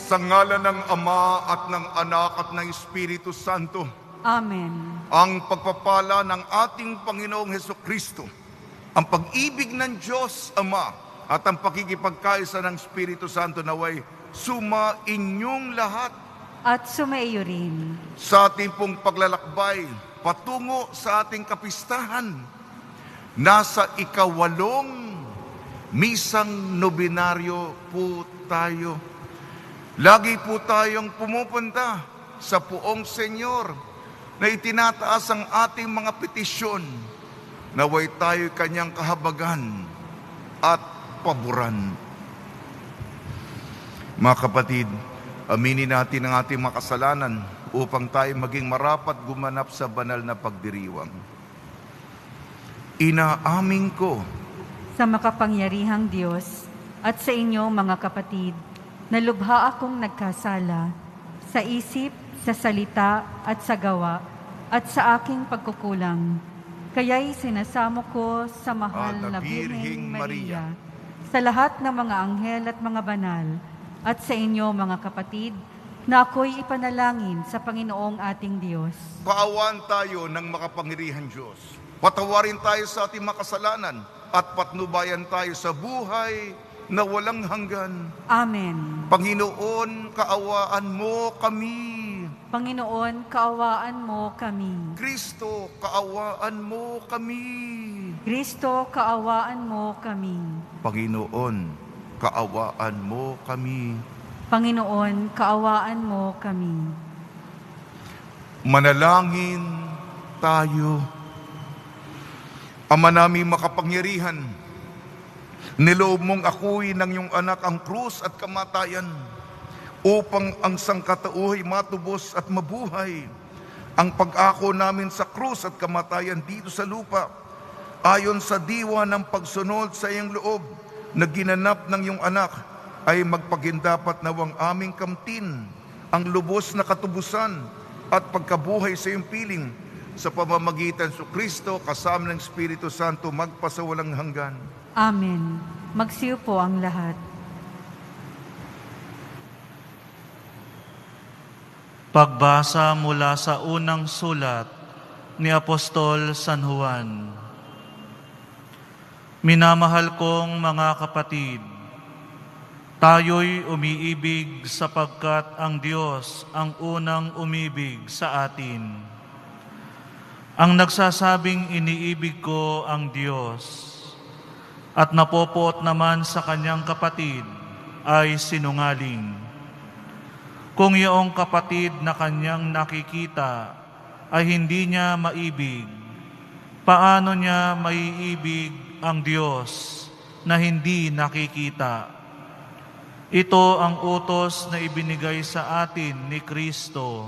Sa ngalan ng Ama at ng Anak at ng Espiritu Santo. Amen. Ang pagpapala ng ating Panginoong Hesukristo, ang pag-ibig ng Diyos Ama at ang pakikipagkaisa ng Espiritu Santo naway suma inyong lahat. At sumaiyo rin. Sa ating pong paglalakbay patungo sa ating kapistahan, nasa ikawalong misang nobinaryo po tayo. Lagi po tayong pumupunta sa Poong Senyor na itinataas ang ating mga petisyon. Naway tayo kanyang kahabagan at paboran. Mga kapatid, aminin natin ang ating mga kasalanan upang tayo maging marapat gumanap sa banal na pagdiriwang. Inaamin ko Sa makapangyarihang Diyos at sa inyo mga kapatid, na lubha akong nagkasala sa isip, sa salita at sa gawa at sa aking pagkukulang. Kaya'y sinasamo ko sa mahal na Birheng Maria, sa lahat ng mga anghel at mga banal, at sa inyo mga kapatid, na ako'y ipanalangin sa Panginoong ating Diyos. Kaawaan tayo ng makapangyarihan Diyos. Patawarin tayo sa ating makasalanan at patnubayan tayo sa buhay na walang hanggan. Amen. Panginoon, kaawaan mo kami. Panginoon, kaawaan mo kami. Kristo, kaawaan mo kami. Kristo, kaawaan mo kami. Panginoon, kaawaan mo kami. Panginoon, kaawaan mo kami. Manalangin tayo. Ama naming makapangyarihan, niloob mong akuin ng iyong anak ang krus at kamatayan upang ang sangkatauhay matubos at mabuhay. Ang pag-ako namin sa krus at kamatayan dito sa lupa, ayon sa diwa ng pagsunod sa iyong loob na ginanap ng iyong anak, ay magpagindapat nawang aming kamtin ang lubos na katubusan at pagkabuhay sa iyong piling sa pamamagitan sa Kristo kasama ng Espiritu Santo magpasawalang hanggan. Amen. Magsiyo po ang lahat. Pagbasa mula sa unang sulat ni Apostol San Juan. Minamahal kong mga kapatid, tayo'y umiibig sapagkat ang Diyos ang unang umibig sa atin. Ang nagsasabing iniibig ko ang Diyos at napopot naman sa kanyang kapatid ay sinungaling. Kung iyong kapatid na kanyang nakikita ay hindi niya maibig, paano niya maiibig ang Diyos na hindi nakikita? Ito ang utos na ibinigay sa atin ni Kristo.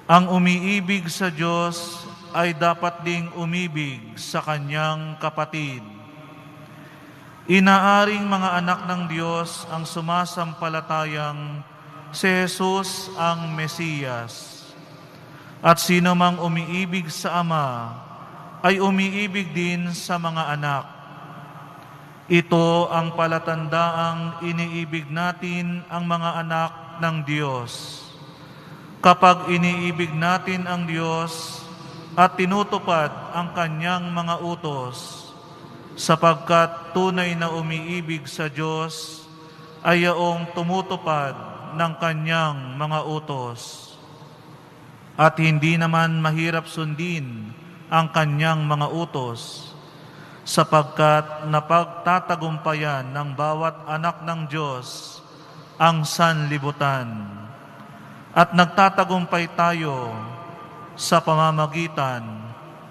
Ang umiibig sa Diyos ay dapat ding umibig sa kanyang kapatid. Inaaring mga anak ng Diyos ang sumasampalatayang si Jesus ang Mesiyas. At sino mang umiibig sa Ama ay umiibig din sa mga anak. Ito ang palatandaang iniibig natin ang mga anak ng Diyos. Kapag iniibig natin ang Diyos at tinutupad ang kanyang mga utos, sapagkat tunay na umiibig sa Diyos ay yaong tumutupad ng kanyang mga utos. At hindi naman mahirap sundin ang kanyang mga utos, sapagkat napagtatagumpayan ng bawat anak ng Diyos ang sanlibutan. At nagtatagumpay tayo sa pamamagitan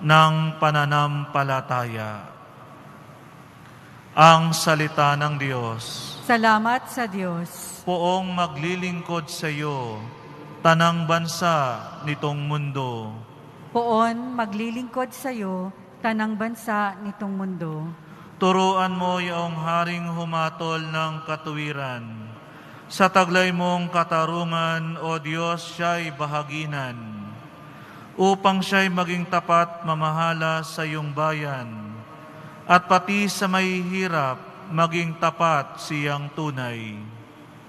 ng pananampalataya. Ang salita ng Diyos. Salamat sa Diyos. Poong maglilingkod sa iyo, tanang bansa nitong mundo. Poon maglilingkod sa iyo, tanang bansa nitong mundo. Turuan mo iyong haring humatol ng katuwiran. Sa taglay mong katarungan, O Diyos, siya'y bahaginan, upang siya'y maging tapat mamahala sa iyong bayan, at pati sa mahihirap maging tapat siyang tunay.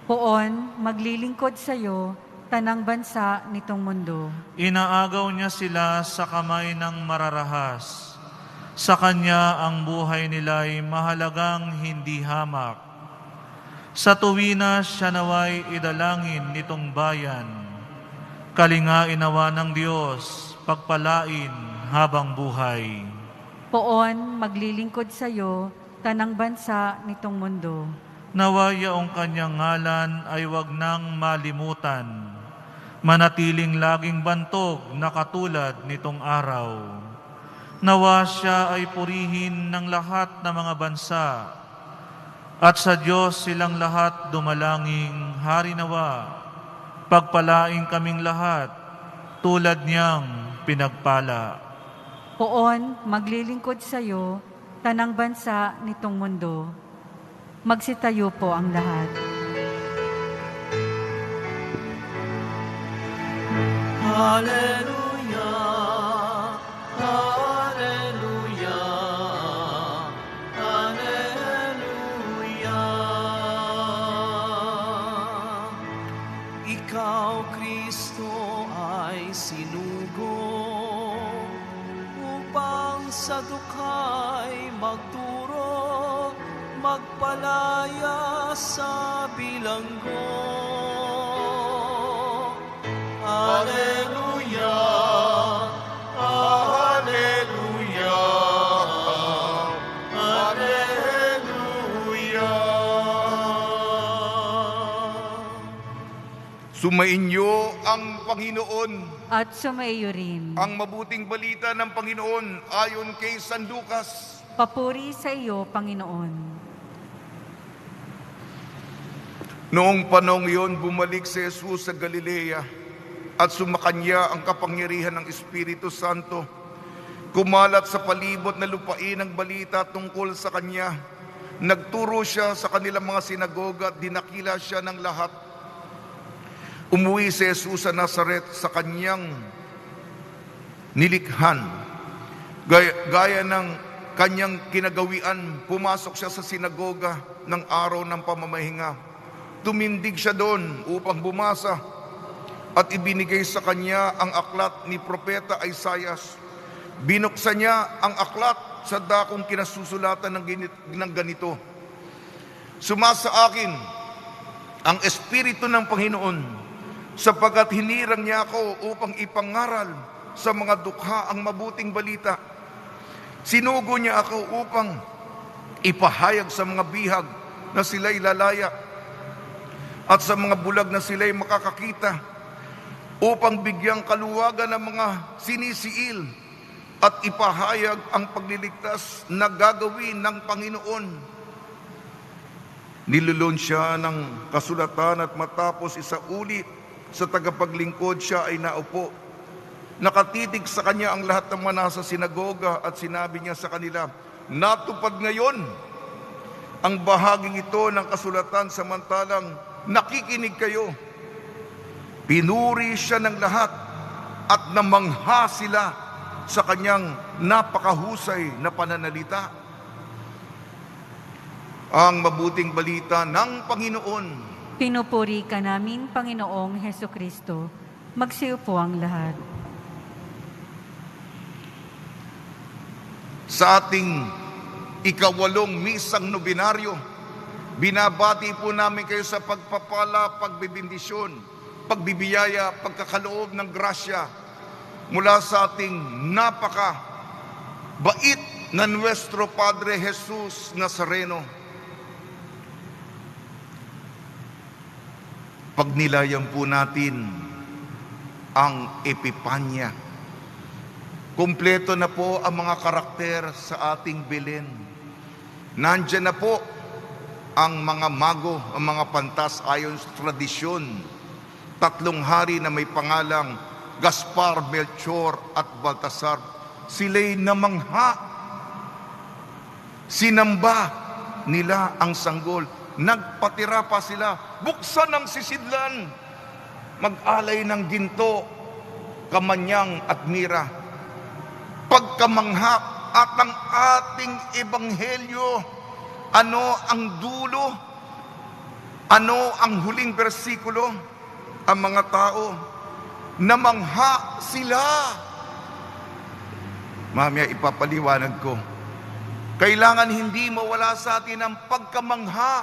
Poon, maglilingkod sa iyo, tanang bansa nitong mundo. Inaagaw niya sila sa kamay ng mararahas. Sa Kanya ang buhay nila'y mahalagang hindi hamak. Sa tuwina siya naway idalangin nitong bayan. Kalingain nawa ng Diyos, pagpalain habang buhay. Poon, maglilingkod sa iyo, tanang bansa nitong mundo. Nawa yaong Kanyang ngalan ay wag nang malimutan. Manatiling laging bantog na katulad nitong araw. Nawa siya ay purihin ng lahat ng mga bansa. At sa Diyos silang lahat dumalangin, hari nawa. Pagpalain kaming lahat, tulad niyang pinagpala. Poon, maglilingkod sa iyo, tanang bansa nitong mundo. Magsitayo po ang lahat. Hallelujah, Hallelujah, Hallelujah. Ikaw, Kristo, ay sinugo upang sa dukha'y magturo, magpalaya sa bilanggo. Hallelujah, Hallelujah, Hallelujah. Sumainyo ang Panginoon. At sumaiyo rin. Ang mabuting balita ng Panginoon ayon kay San Lucas. Papuri sa iyo, Panginoon. Noong panahon iyon, bumalik si Jesus sa Galilea at sumakanya ang kapangyarihan ng Espiritu Santo. Kumalat sa palibot na lupain ang balita tungkol sa Kanya. Nagturo siya sa kanilang mga sinagoga at dinakila siya ng lahat. Umuwi si Jesus sa Nazaret sa kanyang nilikhan. Gaya ng kanyang kinagawian, pumasok siya sa sinagoga ng araw ng pamamahinga. Tumindig siya doon upang bumasa at ibinigay sa kanya ang aklat ni Propeta Isaias. Binuksan niya ang aklat sa dakong kinasusulatan ng ganito. Sumasa akin ang Espiritu ng Panginoon, sapagkat hinirang niya ako upang ipangaral sa mga dukha ang mabuting balita. Sinugo niya ako upang ipahayag sa mga bihag na sila'y lalaya at sa mga bulag na sila'y makakakita, upang bigyang kaluwagan ng mga sinisiil at ipahayag ang pagliligtas na gagawin ng Panginoon. Nilulon siya ng kasulatan at matapos isauli sa tagapaglingkod siya ay naupo. Nakatitig sa kanya ang lahat ng mga nasa sinagoga at sinabi niya sa kanila, natupad ngayon ang bahaging ito ng kasulatan samantalang nakikinig kayo. Pinuri siya ng lahat at namangha sila sa kanyang napakahusay na pananalita. Ang mabuting balita ng Panginoon. Pinupuri ka namin, Panginoong Hesukristo. Magsiupo ang lahat. Sa ating ikawalong misang nobinaryo, binabati po namin kayo sa pagpapala, pagbibindisyon, pagbibiyaya, pagkakaloob ng grasya mula sa ating napaka-bait na Nuestro Padre Jesus Nazareno. Pagnilayan po natin ang Epipanya. Kumpleto na po ang mga karakter sa ating Belen. Nandiyan na po ang mga mago, ang mga pantas ayon sa tradisyon. 3 hari na may pangalang Gaspar, Melchor at Baltasar. Sila'y namangha. Sinamba nila ang sanggol. Nagpatira pa sila. Buksan ang sisidlan. Mag-alay ng ginto, kamanyang at mira. Pagkamangha at ang ating ebanghelyo, ano ang dulo? Ano ang huling bersikulo? Ang mga tao, namangha sila. Mamaya ipapaliwanag ko. Kailangan hindi mawala sa atin ang pagkamangha.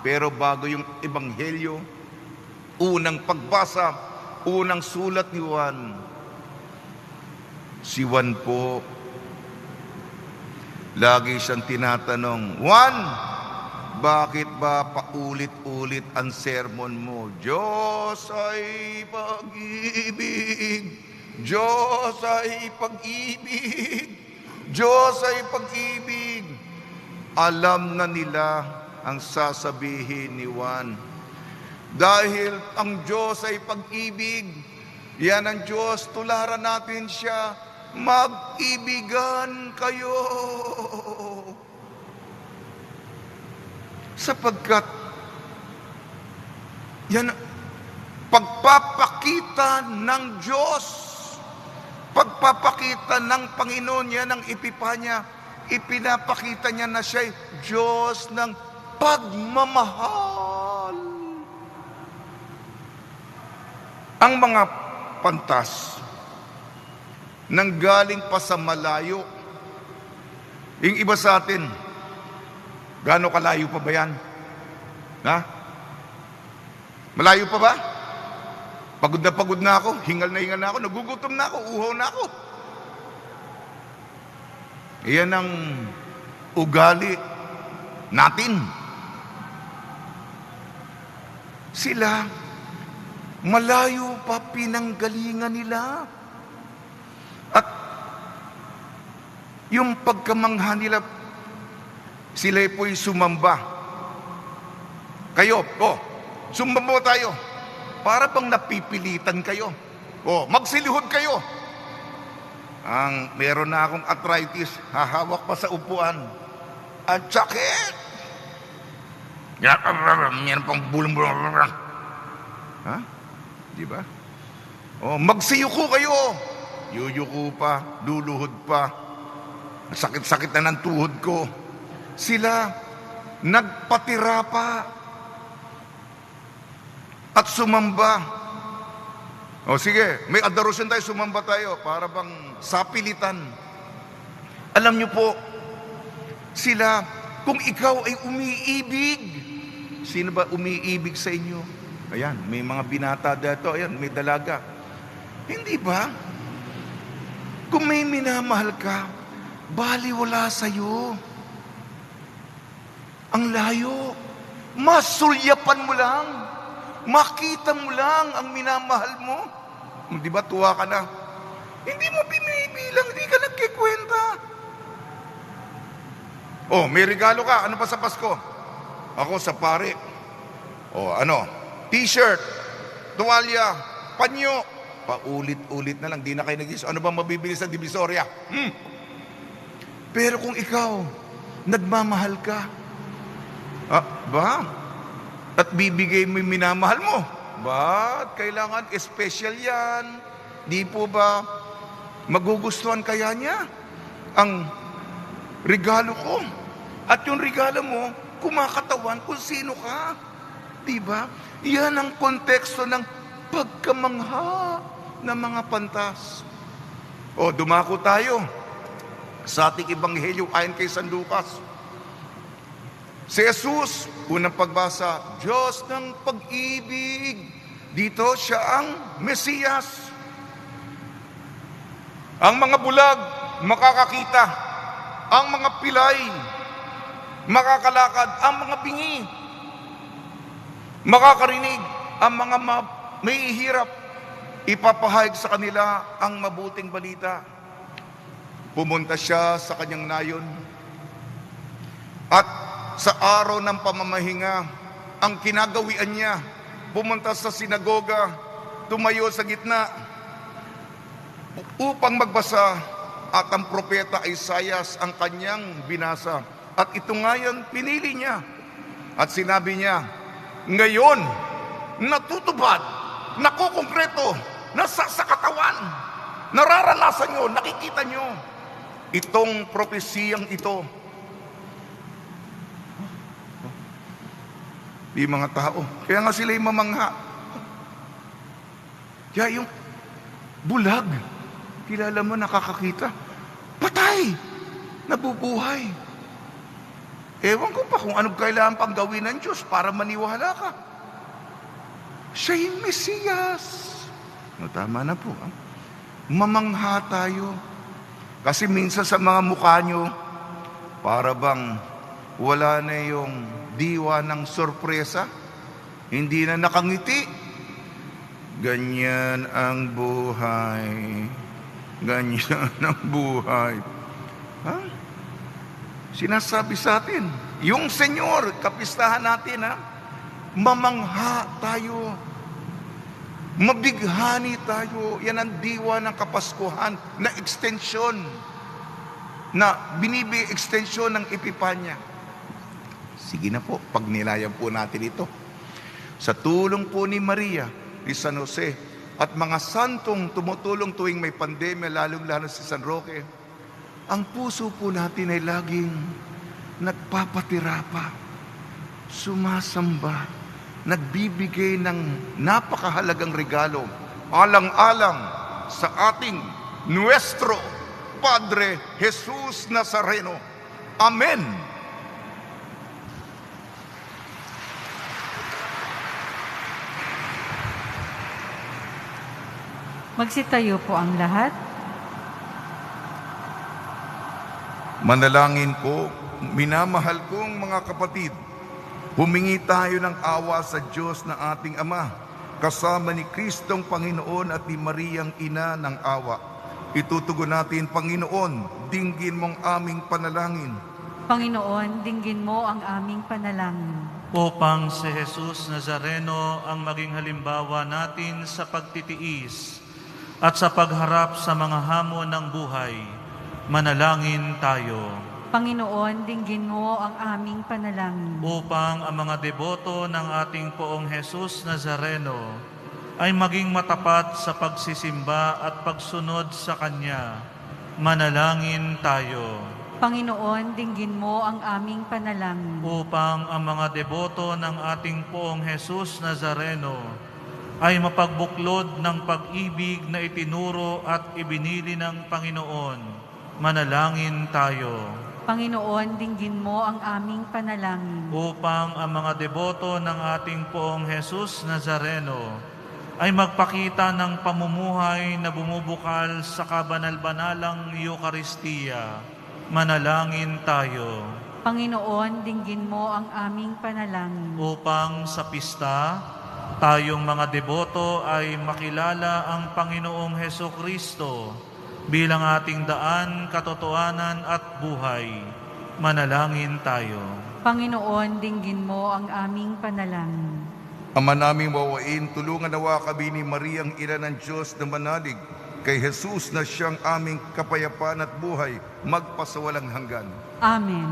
Pero bago yung ebanghelyo, unang pagbasa, unang sulat ni Juan. Si Juan po, lagi siyang tinatanong, Juan, bakit ba paulit-ulit ang sermon mo? Diyos ay pag-ibig, Diyos ay pag-ibig, Diyos ay pag-ibig. Alam na nila ang sasabihin ni Juan. Dahil ang Diyos ay pag-ibig, yan ang Diyos, tularan natin siya, mag-ibigan kayo. Sapagkat yan pagpapakita ng Diyos, pagpapakita ng Panginoon, yan ang ipipanya, ipinapakita niya na siya'y Diyos ng pagmamahal. Ang mga pantas nanggaling pa sa malayo, yung iba sa atin, gaano kalayo pa ba yan? Ha? Malayo pa ba? Pagod na ako, hingal na ako, nagugutom na ako, uhaw na ako. Iyan ang ugali natin. Sila, malayo pa pinanggalingan nila. At yung pagkamangha nila, sila po'y sumamba. Kayo, sumamba tayo. Para bang napipilitan kayo. Magsilihod kayo. Meron na akong arthritis, hahawak pa sa upuan. Ang sakit. Meron pang bulong-bulong. Ha? Di ba? Magsiyuko kayo. Yuyuko pa, luluhod pa. Sakit-sakit na ng tuhod ko. Sila, nagpatira pa. At sumamba. Sige, may adarosyon tayo, sumamba tayo. Para bang sapilitan. Alam niyo po, sila, kung ikaw ay umiibig, sino ba umiibig sa inyo? Ayan, may mga binata dito. Ayan, may dalaga. Hindi ba? Kung may minamahal ka, baliwala sa'yo. Ang layo. Masulyapan mo lang. Makita mo lang ang minamahal mo. Di ba tuwa ka na? Hindi mo binibilang, hindi ka nagkikwenta. May regalo ka. Ano pa sa Pasko? Ako sa pare. T-shirt, tuwalya, panyo. Paulit-ulit na lang, di na kayo nag-iso. Ano ba mabibili sa Divisoria? Pero kung ikaw, nagmamahal ka, at bibigay mo yung minamahal mo, kailangan special yan? Di po ba magugustuhan kaya niya ang regalo ko? At yung regalo mo, kumakatawan kung sino ka. Di ba? Yan ang konteksto ng pagkamangha ng mga pantas. Dumako tayo sa ating ebanghelyo ayon kay San Lucas. Si Jesus, unang pagbasa, Diyos ng pag-ibig. Dito siya ang Mesiyas. Ang mga bulag, makakakita. Ang mga pilay, makakalakad. Ang mga bingi, makakarinig. Ang mga may hirap, ipapahayag sa kanila ang mabuting balita. Pumunta siya sa kanyang nayon. At sa araw ng pamamahinga, ang kinagawian niya, pumunta sa sinagoga, tumayo sa gitna, upang magbasa, at ang propeta Isaias ang kanyang binasa. At ito ngayon, pinili niya. At sinabi niya, ngayon, natutupad, nakukongkreto, nasa katawan, nararanasan nyo, nakikita nyo, itong propesiyang ito. Di mga tao. Kaya nga sila yung mamangha. Kaya yung bulag, kilala mo, nakakakita, patay, nabubuhay. Ewan ko pa kung anong kailangan pang gawin ng Diyos para maniwala ka. Siya yung Mesiyas. No, tama na po. Mamangha tayo. Kasi minsan sa mga mukha nyo, para bang wala na yung diwa ng sorpresa, hindi na nakangiti. Ganyan ang buhay. Ganyan ang buhay. Ha? Sinasabi sa atin, yung Senyor, kapistahan natin, ha? Mamangha tayo. Mabighani tayo. Yan ang diwa ng Kapaskuhan na extension, na binibigay extension ng Epipanya. Sige na po, pag nilayan po natin ito. Sa tulong po ni Maria, ni San Jose, at mga santong tumutulong tuwing may pandemya, lalong-lalo si San Roque, ang puso po natin ay laging nagpapatira pa, sumasamba, nagbibigay ng napakahalagang regalo, alang-alang sa ating Nuestro Padre Jesus Nazareno. Amen. Magsitayo po ang lahat. Manalangin po, minamahal kong mga kapatid, humingi tayo ng awa sa Diyos na ating Ama, kasama ni Kristong Panginoon at ni Mariang Ina ng awa. Itutugon natin, Panginoon, dinggin mong aming panalangin. Panginoon, dinggin mo ang aming panalangin. Upang si Jesus Nazareno ang maging halimbawa natin sa pagtitiis at sa pagharap sa mga hamon ng buhay, manalangin tayo. Panginoon, dinggin mo ang aming panalangin. Upang ang mga deboto ng ating Poong Jesus Nazareno ay maging matapat sa pagsisimba at pagsunod sa Kanya, manalangin tayo. Panginoon, dinggin mo ang aming panalangin. Upang ang mga deboto ng ating Poong Jesus Nazareno ay mapagbuklod ng pag-ibig na itinuro at ibinili ng Panginoon, manalangin tayo. Panginoon, dinggin mo ang aming panalangin. Upang ang mga deboto ng ating Poong Jesus Nazareno ay magpakita ng pamumuhay na bumubukal sa kabanal-banalang Eucharistia, manalangin tayo. Panginoon, dinggin mo ang aming panalangin. Upang sa pista, tayong mga deboto ay makilala ang Panginoong Hesukristo bilang ating daan, katotohanan at buhay. Manalangin tayo. Panginoon, dinggin mo ang aming panalangin. Ama naming mawain, tulungan nawa kami ni Mariang Ina ng Diyos na manalig kay Jesus na siyang aming kapayapaan at buhay, magpasawalang hanggan. Amen.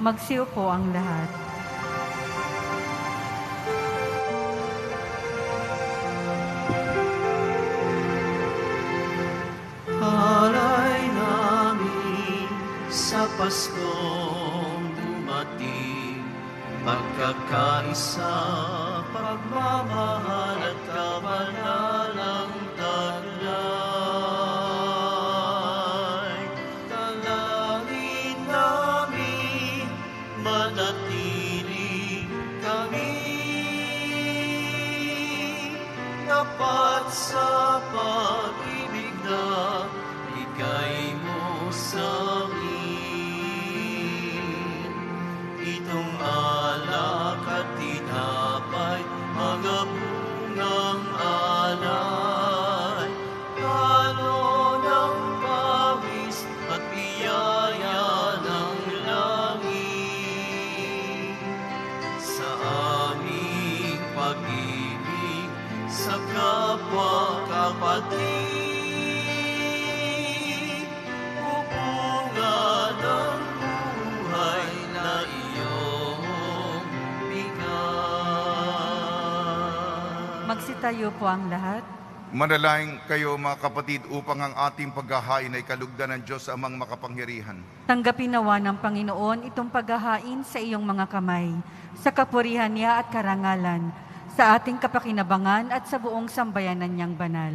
Magsiyo po ang lahat. Alay namin sa Paskong dumating, pagkakaisa, pagmamahal at kabanalang taglay. Dalangin namin, manatili kami, tapat sa pag-ibig na bigay mo sa amin. Itong alak at tinapay, mga bungang alay, halo ng pawis at biyaya ng langit. Sa aming pag-ibig sa kapwa kapatid, upungan ng buhay na iyong bigay. Magsitayo po ang lahat. Manalangin kayo mga kapatid upang ang ating paghahain ay kalugdan ng Diyos Amang makapangyarihan. Tanggapin nawa ng Panginoon itong paghahain sa iyong mga kamay, sa kapurihan niya at karangalan, sa ating kapakinabangan at sa buong sambayanan niyang banal.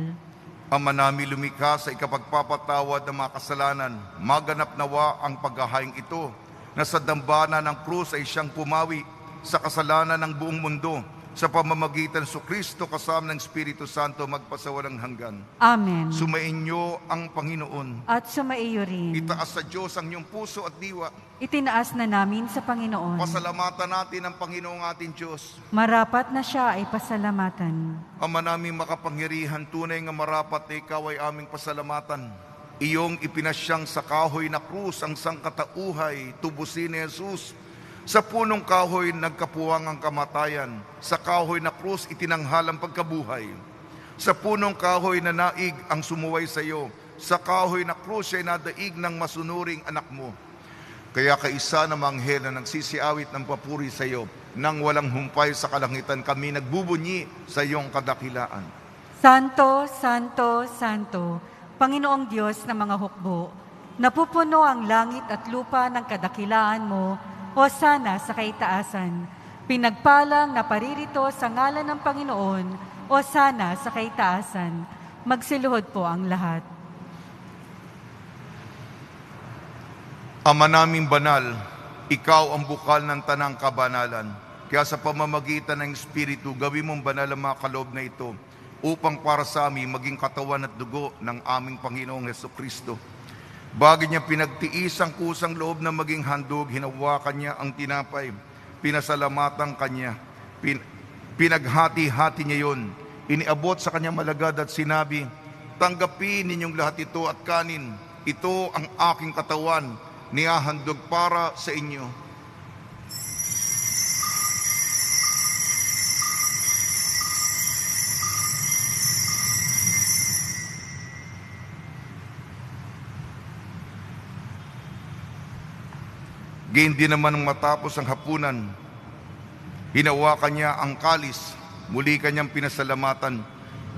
Ama namin lumikha sa ikapagpapatawad ng mga kasalanan, maganap nawa ang paghahain ito na sa dambana ng krus ay siyang pumawi sa kasalanan ng buong mundo sa pamamagitan ng Kristo kasama ng Espiritu Santo magpasawalang hanggan. Amen. Sumainyo ang Panginoon. At sumaiyo rin. Itaas sa Diyos ang iyong puso at diwa. Itinaas na namin sa Panginoon. Pasalamatan natin ang Panginoong ating Diyos. Marapat na siya ay pasalamatan. Ama naming makapangyarihan, tunay nga marapat na ikaw ay aming pasalamatan. Iyong ipinasyang sa kahoy na krus ang sangkatauhay, tubusin ni Jesus. Sa punong kahoy nagkapuwang ang kamatayan. Sa kahoy na krus itinanghal ang pagkabuhay. Sa punong kahoy na naig ang sumuway sa iyo. Sa kahoy na krus ay nadaig ng masunuring anak mo. Kaya kaisa na manghel na nagsisiawit ng papuri sa iyo, nang walang humpay sa kalangitan kami nagbubunyi sa iyong kadakilaan. Santo, Santo, Santo, Panginoong Diyos ng mga hukbo, napupuno ang langit at lupa ng kadakilaan mo, Hosana sa kaitaasan. Pinagpalang na paririto sa ngalan ng Panginoon, Hosana sa kaitaasan. Magsiluhod po ang lahat. Ama naming banal, ikaw ang bukal ng tanang kabanalan. Kaya sa pamamagitan ng Espiritu, gawin mong banal ang mga kaloob na ito upang para sa amin maging katawan at dugo ng aming Panginoong Hesukristo. Bagay niya pinagtiis ang kusang loob na maging handog, hinawakan niya ang tinapay, pinasalamatan kanya, pinaghati-hati niya yon, iniabot sa kanyang malagad at sinabi, tanggapin ninyong lahat ito at kanin, ito ang aking katawan, nihahandog para sa inyo. Gayon din naman nang matapos ang hapunan, hinawakan niya ang kalis, muli kanyang pinasalamatan.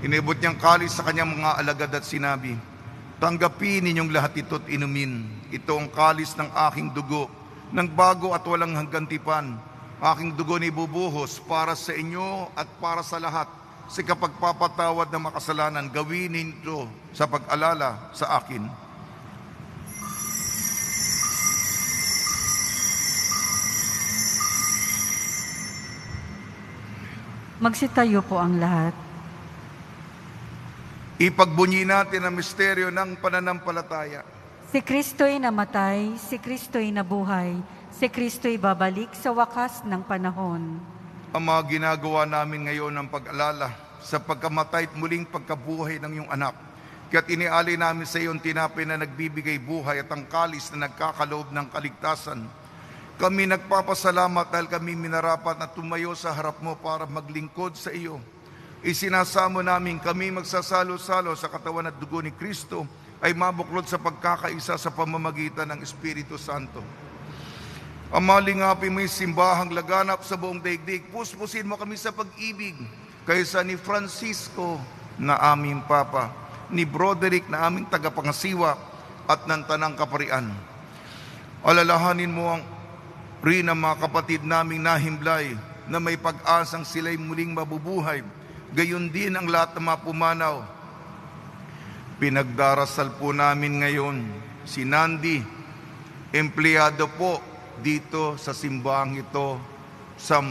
Inibot niyang kalis sa kanyang mga alagad at sinabi, tanggapin ninyong lahat ito't inumin. Ito ang kalis ng aking dugo, ng bago at walang hanggang tipan. Aking dugo ni bubuhos para sa inyo at para sa lahat. Sa kapagpapatawad ng makasalanan, gawin ninyo sa pag-alala sa akin. Magsitayo po ang lahat. Ipagbunyi natin ang misteryo ng pananampalataya. Si Kristo'y namatay, si Kristo'y nabuhay, si Kristo'y babalik sa wakas ng panahon. Ang mga ginagawa namin ngayon ng pag-alala sa pagkamatay at muling pagkabuhay ng iyong anak. Kaya't inialay namin sa iyong tinapay na nagbibigay buhay at ang kalis na nagkakaloob ng kaligtasan. Kami nagpapasalamat dahil kami minarapat na tumayo sa harap mo para maglingkod sa iyo. Isinasamo namin kami magsasalo-salo sa katawan at dugo ni Kristo ay mabuklod sa pagkakaisa sa pamamagitan ng Espiritu Santo. Amalingapin mo yung simbahang laganap sa buong daigdig. Puspusin mo kami sa pag-ibig kaysa ni Francisco na aming Papa, ni Broderick na aming tagapangasiwa at ng Tanang Kaparian. Alalahanin mo ang rin ang mga kapatid naming nahimlay na may pag-asang sila'y muling mabubuhay. Gayon din ang lahat ng mga pumanaw. Pinagdarasal po namin ngayon si Nandi, empleyado po dito sa simbahang ito sa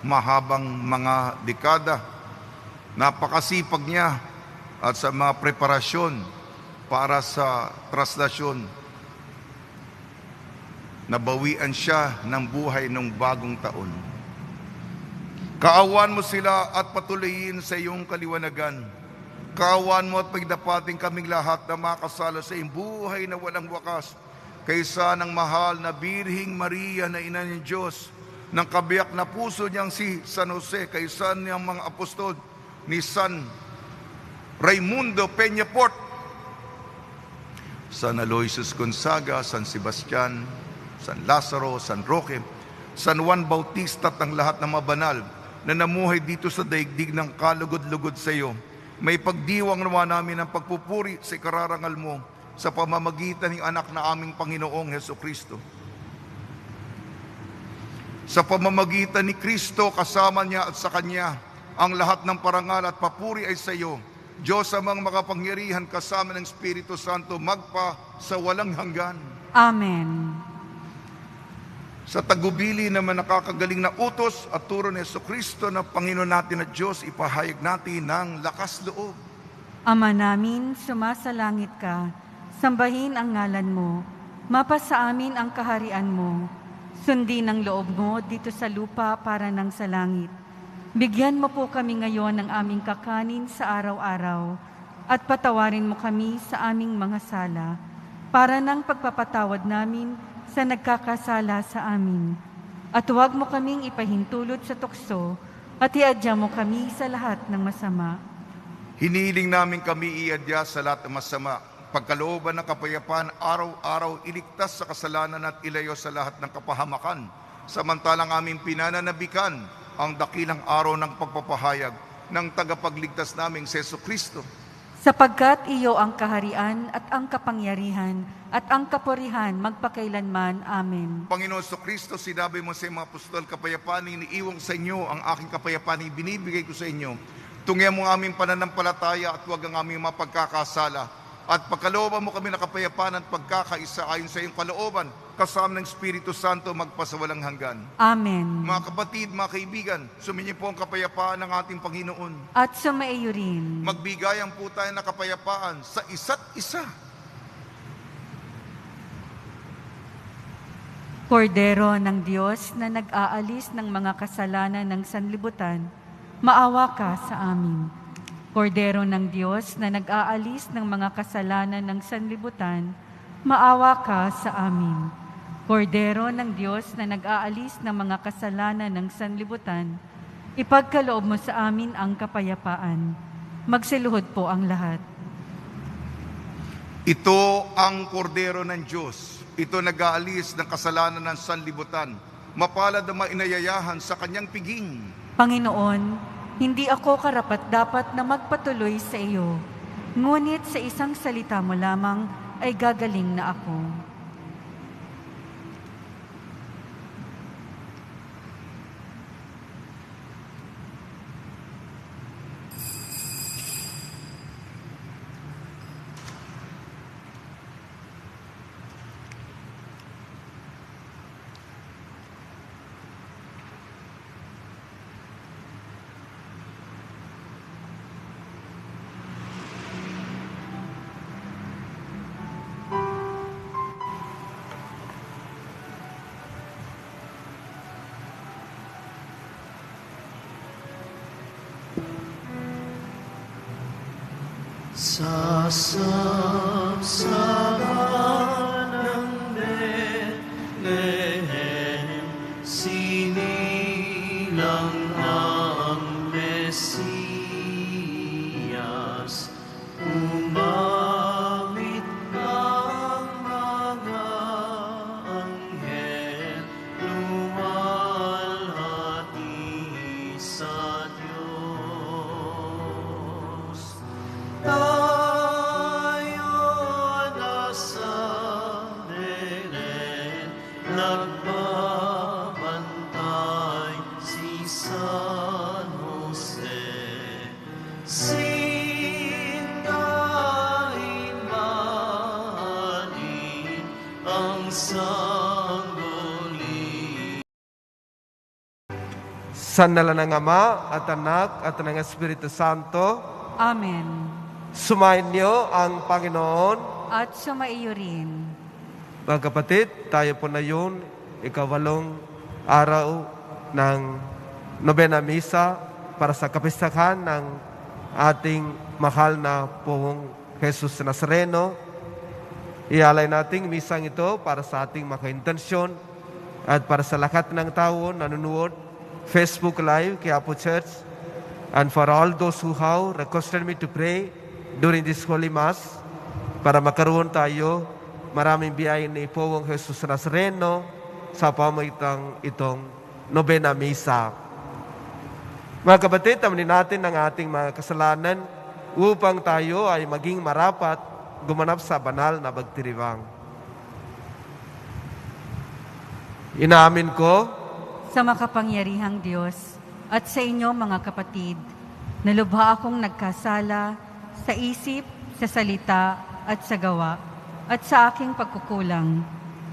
mahabang mga dekada. Napakasipag niya at sa mga preparasyon para sa traslasyon. Nabawian siya ng buhay ng bagong taon. Kaawan mo sila at patuloyin sa iyong kaliwanagan. Kaawan mo at pagdapating kaming lahat na makasalo sa iyong buhay na walang wakas, kaysa ng mahal na Birhing Maria na ina ng Diyos, ng kabiyak na puso niyang si San Jose, kaysa niyang mga apostol ni San Raimundo Peñafort, San Aloysius Gonzaga, San Sebastian, San Lazaro, San Roque, San Juan Bautista at ang lahat ng mga banal na namuhay dito sa daigdig ng kalugod-lugod sa iyo. may pagdiwang nawa namin ang pagpupuri sa ikararangal mo sa pamamagitan ng anak na aming Panginoong Hesukristo. Sa pamamagitan ni Kristo, kasama niya at sa Kanya, ang lahat ng parangal at papuri ay sa iyo, Diyos amang makapangyarihan kasama ng Espiritu Santo, magpa sa walang hanggan. Amen. Sa tagubili naman nakakagaling na utos at turo ni Jesucristo na Panginoon natin at Diyos, ipahayag natin ng lakas loob. Ama namin, sumasalangit ka, sambahin ang ngalan mo, mapasa amin ang kaharian mo, sundin ang loob mo dito sa lupa para nang sa langit. Bigyan mo po kami ngayon ng aming kakanin sa araw-araw at patawarin mo kami sa aming mga sala para nang pagpapatawad namin sa nagkakasala sa amin. At huwag mo kaming ipahintulot sa tukso at iadya mo kami sa lahat ng masama. Hinihiling namin kami iadya sa lahat ng masama, pagkalooban ng kapayapaan, araw-araw iligtas sa kasalanan at ilayo sa lahat ng kapahamakan, samantalang aming pinananabikan ang dakilang araw ng pagpapahayag ng tagapagligtas naming si Jesucristo. Sapagkat iyo ang kaharian at ang kapangyarihan at ang kapurihan magpakailanman. Amen. Panginoon Jesucristo, sinabi mo sa mga apostol, kapayapaan iniiwang sa inyo, ang aking kapayapaan binibigay ko sa inyo. Tungyan mo ang aming pananampalataya at huwag ang aming mapagkakasala. At pagkalooban mo kami na kapayapaan at pagkakaisa ayon sa iyong kalooban, kasama ng Espiritu Santo magpasawalang hanggan. Amen. Mga kapatid, mga kaibigan, suminyo po ang kapayapaan ng ating Panginoon. At sumaiyo rin. Magbigayan po tayo ng kapayapaan sa isa't isa. Kordero ng Diyos na nag-aalis ng mga kasalanan ng sanlibutan, maawa ka sa amin. Kordero ng Diyos na nag-aalis ng mga kasalanan ng sanlibutan, maawa ka sa amin. Kordero ng Diyos na nag-aalis ng mga kasalanan ng sanlibutan, ipagkaloob mo sa amin ang kapayapaan. Magsiluhod po ang lahat. Ito ang kordero ng Diyos. Ito nag-aalis ng kasalanan ng sanlibutan. Mapalad ang mainayayahan sa kanyang piging. Panginoon, hindi ako karapat-dapat na magpatuloy sa iyo, ngunit sa isang salita mo lamang ay gagaling na ako. Sasapsahan ng Bethlehem, sinilang ang Mesiyas. Umawit ang mga anghel, luwalhati sa Diyos. Tayo nasa Belen, nagbabantay si San Jose. Sindahin mahalin ang sangguni. Sandala ng Ama at Anak at ng Espiritu Santo, Amen. sumayin niyo ang Panginoon. At sumaiyo rin. Mga kapatid, tayo po na yun, ikawalong araw ng Nobena Misa para sa kapistahan ng ating mahal na Poong Jesus Nazareno. Ialay nating misang ito para sa ating mga intensyon at para sa lahat ng tao nanonood Facebook Live, Quiapo Church, and for all those who have requested me to pray during this Holy Mass, para makaroon tayo maraming biyaya ni Poong Jesus Nazareno sa pamagitan itong Nobena Misa. Mga kapatid, tamanin natin ang ating mga kasalanan upang tayo ay maging marapat gumanap sa banal na pagtiriwang. Inaamin ko Sa makapangyarihang Diyos at sa inyo mga kapatid, na lubha akong nagkasala sa isip, sa salita at sa gawa at sa aking pagkukulang.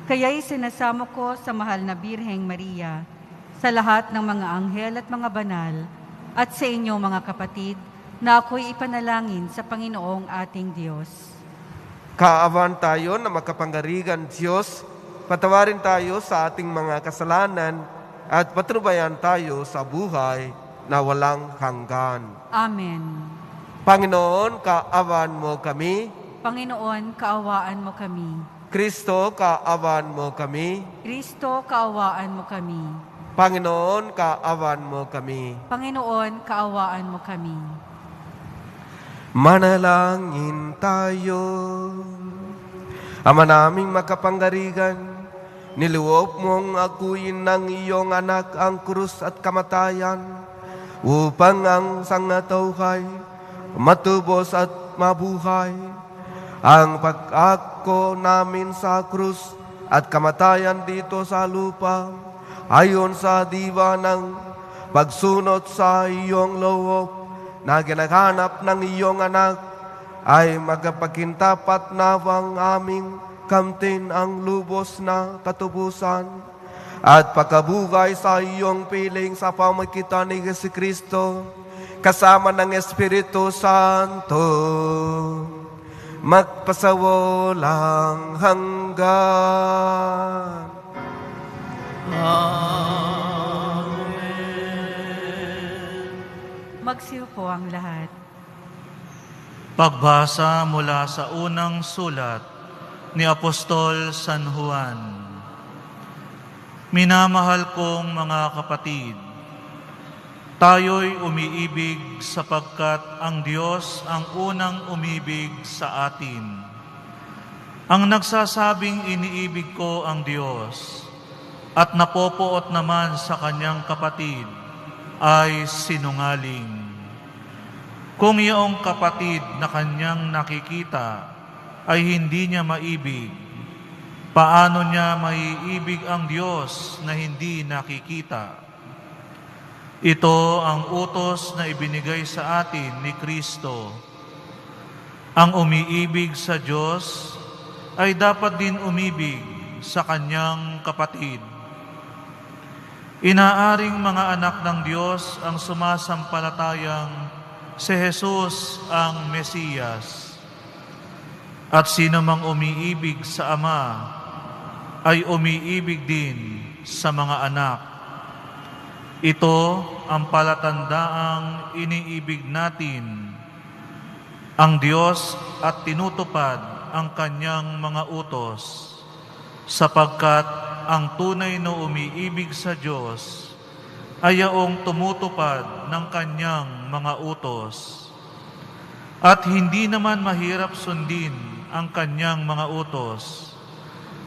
Kaya'y sinasamo ko sa mahal na Birheng Maria, sa lahat ng mga anghel at mga banal, at sa inyo mga kapatid, na ako'y ipanalangin sa Panginoong ating Diyos. Kaawan tayo na makapangyarihan Diyos, patawarin tayo sa ating mga kasalanan at patnubayan tayo sa buhay na walang hanggan. Amen. Panginoon, kaawan mo kami. Panginoon, kaawaan mo kami. Kristo, kaawan mo kami. Kristo, kaawaan mo kami. Panginoon, kaawan mo kami. Panginoon, kaawaan mo kami. Manalangin tayo. Ama naming makapangyarihan, niluwag mong aguin ng iyong anak ang krus at kamatayan, upang ang sangatauhay matubos at mabuhay. Ang pag-ako namin sa krus at kamatayan dito sa lupa, ayon sa diwa ng pagsunod sa iyong loob na ginaganap ng iyong anak, ay magpakintapat nawang aming kamtin ang lubos na katubusan at pagkabuhay sa iyong piling sa pamagitan ni Jesucristo kasama ng Espiritu Santo magpasawalang hanggan. Magsiupo ang lahat. Pagbasa mula sa unang sulat ni Apostol San Juan. Minamahal kong mga kapatid, tayo'y umiibig sapagkat ang Diyos ang unang umibig sa atin. Ang nagsasabing iniibig ko ang Diyos at napopoot naman sa kanyang kapatid ay sinungaling. Kung iyong kapatid na kanyang nakikita ay hindi niya maibig, paano niya maiibig ang Diyos na hindi nakikita? Ito ang utos na ibinigay sa atin ni Kristo. Ang umiibig sa Diyos ay dapat din umibig sa kanyang kapatid. Inaaring mga anak ng Diyos ang sumasampalatayang si Jesus ang Mesiyas. At sino mang umiibig sa Ama ay umiibig din sa mga anak. Ito ang palatandaang iniibig natin ang Diyos at tinutupad ang kanyang mga utos, sapagkat ang tunay na umiibig sa Diyos ay yaong tumutupad ng kanyang mga utos. At hindi naman mahirap sundin ang kanyang mga utos,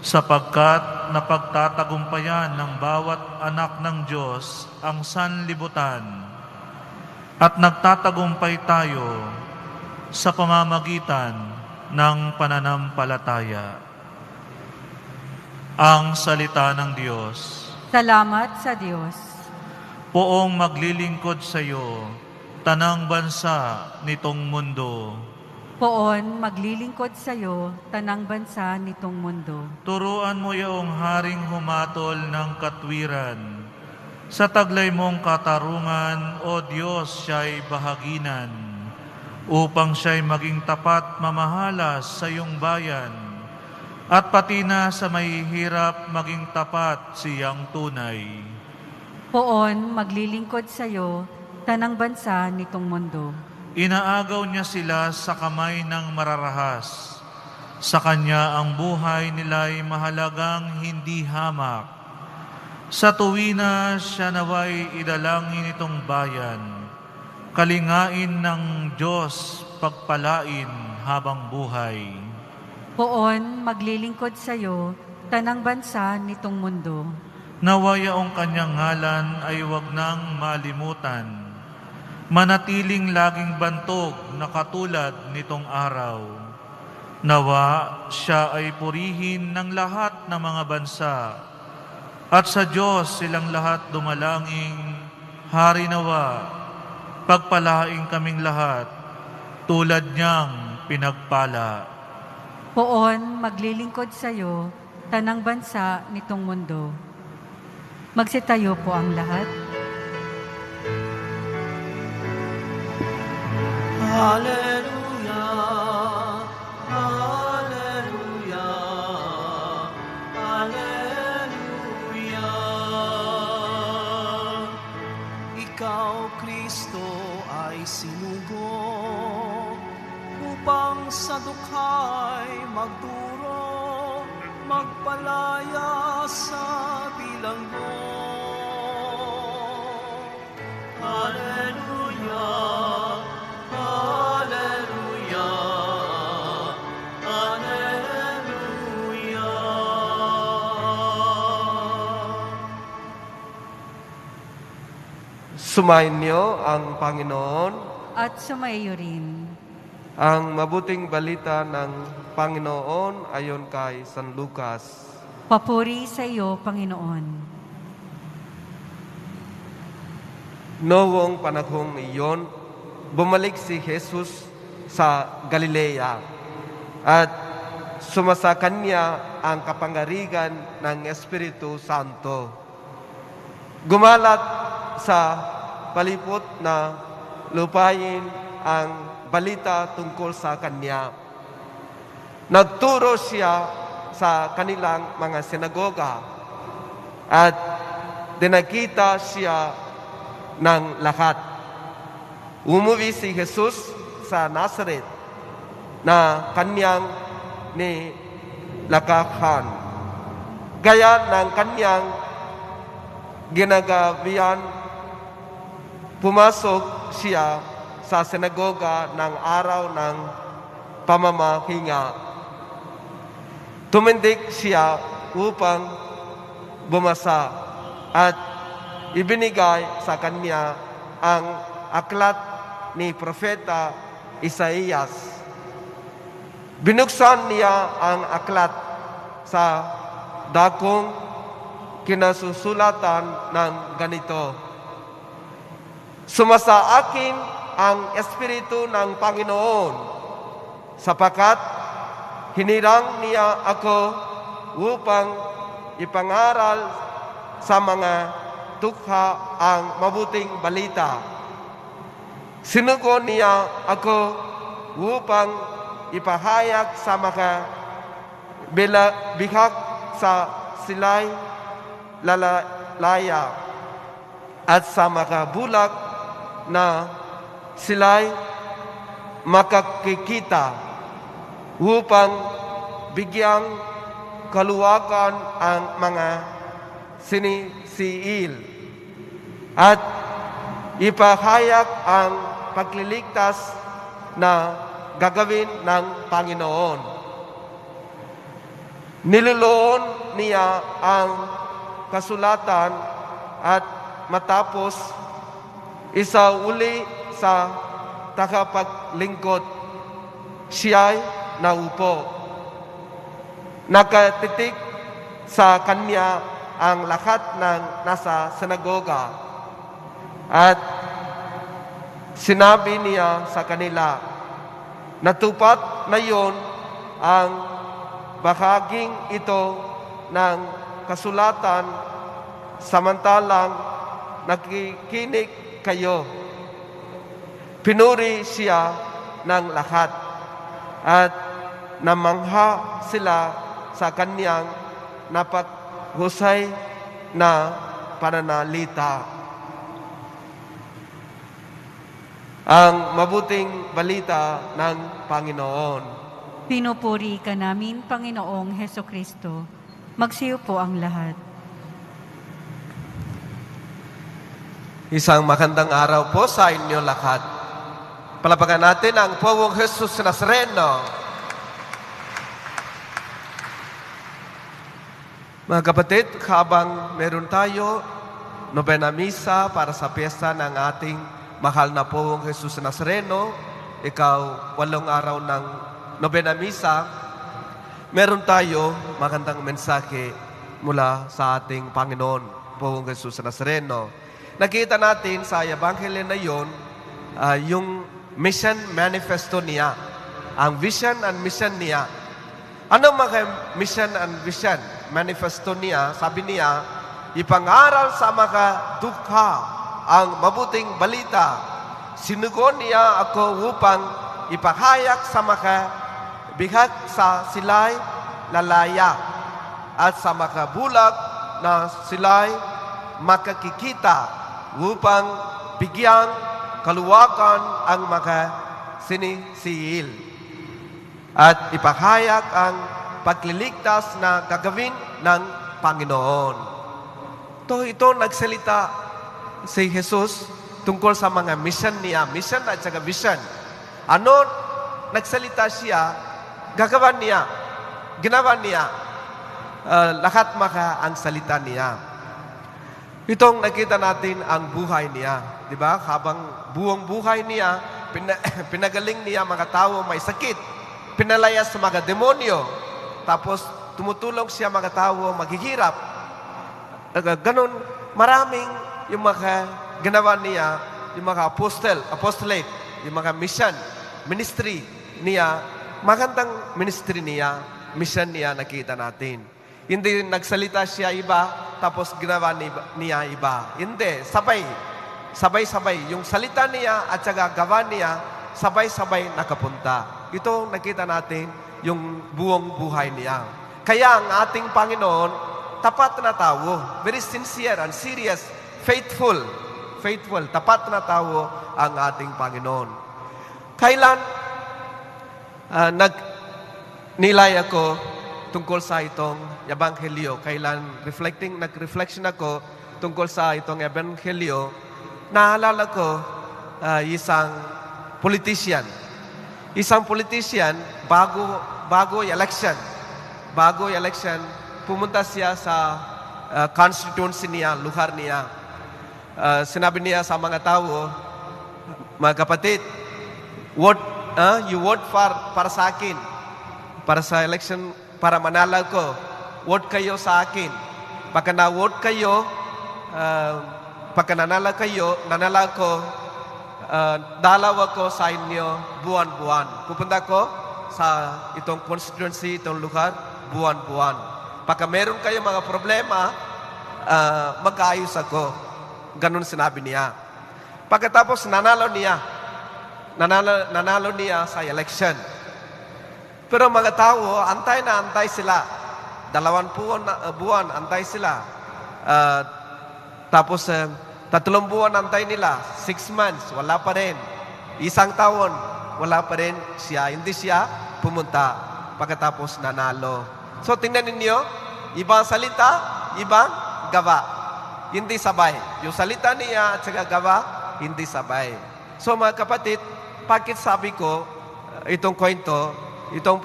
sapagkat napagtatagumpayan ng bawat anak ng Diyos ang sanlibutan, at nagtatagumpay tayo sa pamamagitan ng pananampalataya. Ang salita ng Diyos. Salamat sa Diyos. Poong maglilingkod sa iyo, tanang bansa nitong mundo. Poon, maglilingkod sa iyo, tanang bansa nitong mundo. Turuan mo iyong haring humatol ng katwiran. Sa taglay mong katarungan, O Diyos, siya'y bahaginan, upang siya'y maging tapat mamahalas sa iyong bayan, at pati na sa mahihirap maging tapat siyang tunay. Poon, maglilingkod sa iyo, tanang bansa nitong mundo. Inaagaw niya sila sa kamay ng mararahas. Sa kanya ang buhay nila'y mahalagang hindi hamak. Sa tuwina siya naway idalangin itong bayan. Kalingain ng Diyos pagpalain habang buhay. Poon, maglilingkod sa iyo, tanang bansa nitong mundo. Nawaya ang kanyang ngalan ay wag nang malimutan. manatiling laging bantog na katulad nitong araw. Nawa siya ay purihin ng lahat ng mga bansa, at sa Diyos silang lahat dumalangin. Hari nawa, pagpalaing kaming lahat, tulad niyang pinagpala. Poon, maglilingkod sa iyo, tanang bansa nitong mundo. Magsitayo po ang lahat. Hallelujah, Hallelujah, Hallelujah. Ikaw, Kristo, ay sinugo upang sa dukha'y magduro, magpalaya sa bilanggo. Hallelujah, Hallelujah, Hallelujah. Sumayin niyo ang Panginoon, At sumaiyo rin. ang mabuting balita ng Panginoon ayon kay San Lucas. Papuri sa iyo, Panginoon. Noong panahong iyon, bumalik si Jesus sa Galilea at sumasa kanya ang kapangyarihan ng Espiritu Santo. Gumalat sa palibot na lupain ang balita tungkol sa kanya. Nagturo siya sa kanilang mga sinagoga at dinakita siya ng lahat. Umuwi si Jesus sa Nazareth na kanyang nilakahan. Gaya ng kanyang ginagawian, pumasok siya sa sinagoga ng araw ng pamamahinga. Tumindig siya upang bumasa at ibinigay sa kanya ang aklat ni Propeta Isaías. Binuksan niya ang aklat sa dakong kinasusulatan ng ganito: Sumasa akin ang Espiritu ng Panginoon, sapagkat hinirang niya ako upang ipangaral sa mga tukha ang mabuting balita. Sinugo niya ako upang ipahayag sa mga bihag sa sila'y lalaya at sa mga bulag na sila'y makakikita, upang bigyang kaluwagan ang mga sinisiil at ipahayag ang pagliligtas na gagawin ng Panginoon. Niluloon niya ang kasulatan at matapos isauli sa tagapaglingkod, siya'y naupo. Nakatitig sa kanya ang lahat ng nasa sinagoga at sinabi niya sa kanila, natupad na yon ang bahaging ito ng kasulatan samantalang nakikinig kayo. Pinuri siya ng lahat at namangha sila sa kanyang napaghusay na pananalita. Ang mabuting balita ng Panginoon. Pinupuri ka namin, Panginoong Heso Kristo. Magsiyo po ang lahat. Isang magandang araw po sa inyo lahat. Palapagan natin ang Pawong Jesus Nazareno. Mga kapatid, habang meron tayo Nobena Misa para sa piyesta ng ating mahal na Poong Jesus Nazareno, ikaw 8 araw ng Nobena Misa, meron tayo magandang mensahe mula sa ating Panginoon, Poong Jesus Nazareno. Nakita natin sa Ebanghelyo na yon, yung mission manifesto niya, ang vision and mission niya. Ano mga mission and vision manifesto niya? Sabi niya, ipangaral sa mga dukha ang mabuting balita. Sinugo niya ako upang ipahayag sa mga bigat sa sila'y lalaya at sa mga bulag na sila'y makakikita upang bigyang kaluwagan ang mga sinisiil at ipahayag ang pagliligtas na gagawin ng Panginoon. Ito nagsalita si Jesus tungkol sa mga mission niya. Mission at saka vision. Ano nagsalita siya, gagawa niya, ginawa niya. Lahat maka ang salita niya. Itong nakita natin ang buhay niya. Diba? Habang buong buhay niya, pinagaling niya mga tao may sakit. Pinalayas sa mga demonyo. Tapos tumutulong siya mga tao maghihirap. Ganon, maraming yung mga ginawa niya, yung mga apostolate, yung mga mission, ministry niya, magandang ministry niya, mission niya nakita natin. Hindi nagsalita siya iba, tapos ginawa niya iba. Hindi, sabay-sabay. Yung salita niya at saka gawa niya, sabay-sabay nakapunta. Ito nakita natin yung buong buhay niya. Kaya ang ating Panginoon, tapat na tao, very sincere and serious, faithful, tapat na tao ang ating Panginoon. Kailan nilay ako tungkol sa itong Ebanghelyo, kailan nag-reflection ako tungkol sa itong Ebanghelyo, naalala ko isang politician, bago election, pumunta siya sa constituency niya, lugar niya. Sinabi niya sa mga tao, mga kapatid, you vote para sa akin, para sa election, para manalo ko. Vote kayo sa akin. Pagka na-vote kayo, pagka nanalo ko, dalawa ko sa inyo buwan-buwan. Pupunta ko sa itong constituency, itong lugar, buwan-buwan. Pagka meron kayo mga problema, mag-aayos ako. Ganun sinabi niya. Pagkatapos nanalo niya sa election. Pero mga tao, antay sila. 2 buwan, antay sila. Tapos, 3 buwan antay nila. 6 months, wala pa rin. 1 taon, wala pa rin siya. Hindi siya pumunta. Pagkatapos nanalo. So, tingnan ninyo, ibang salita, ibang gawa. Hindi sabay. Yung salita niya at saka gawa, hindi sabay. So, mga kapatid, bakit sabi ko, itong kwento, itong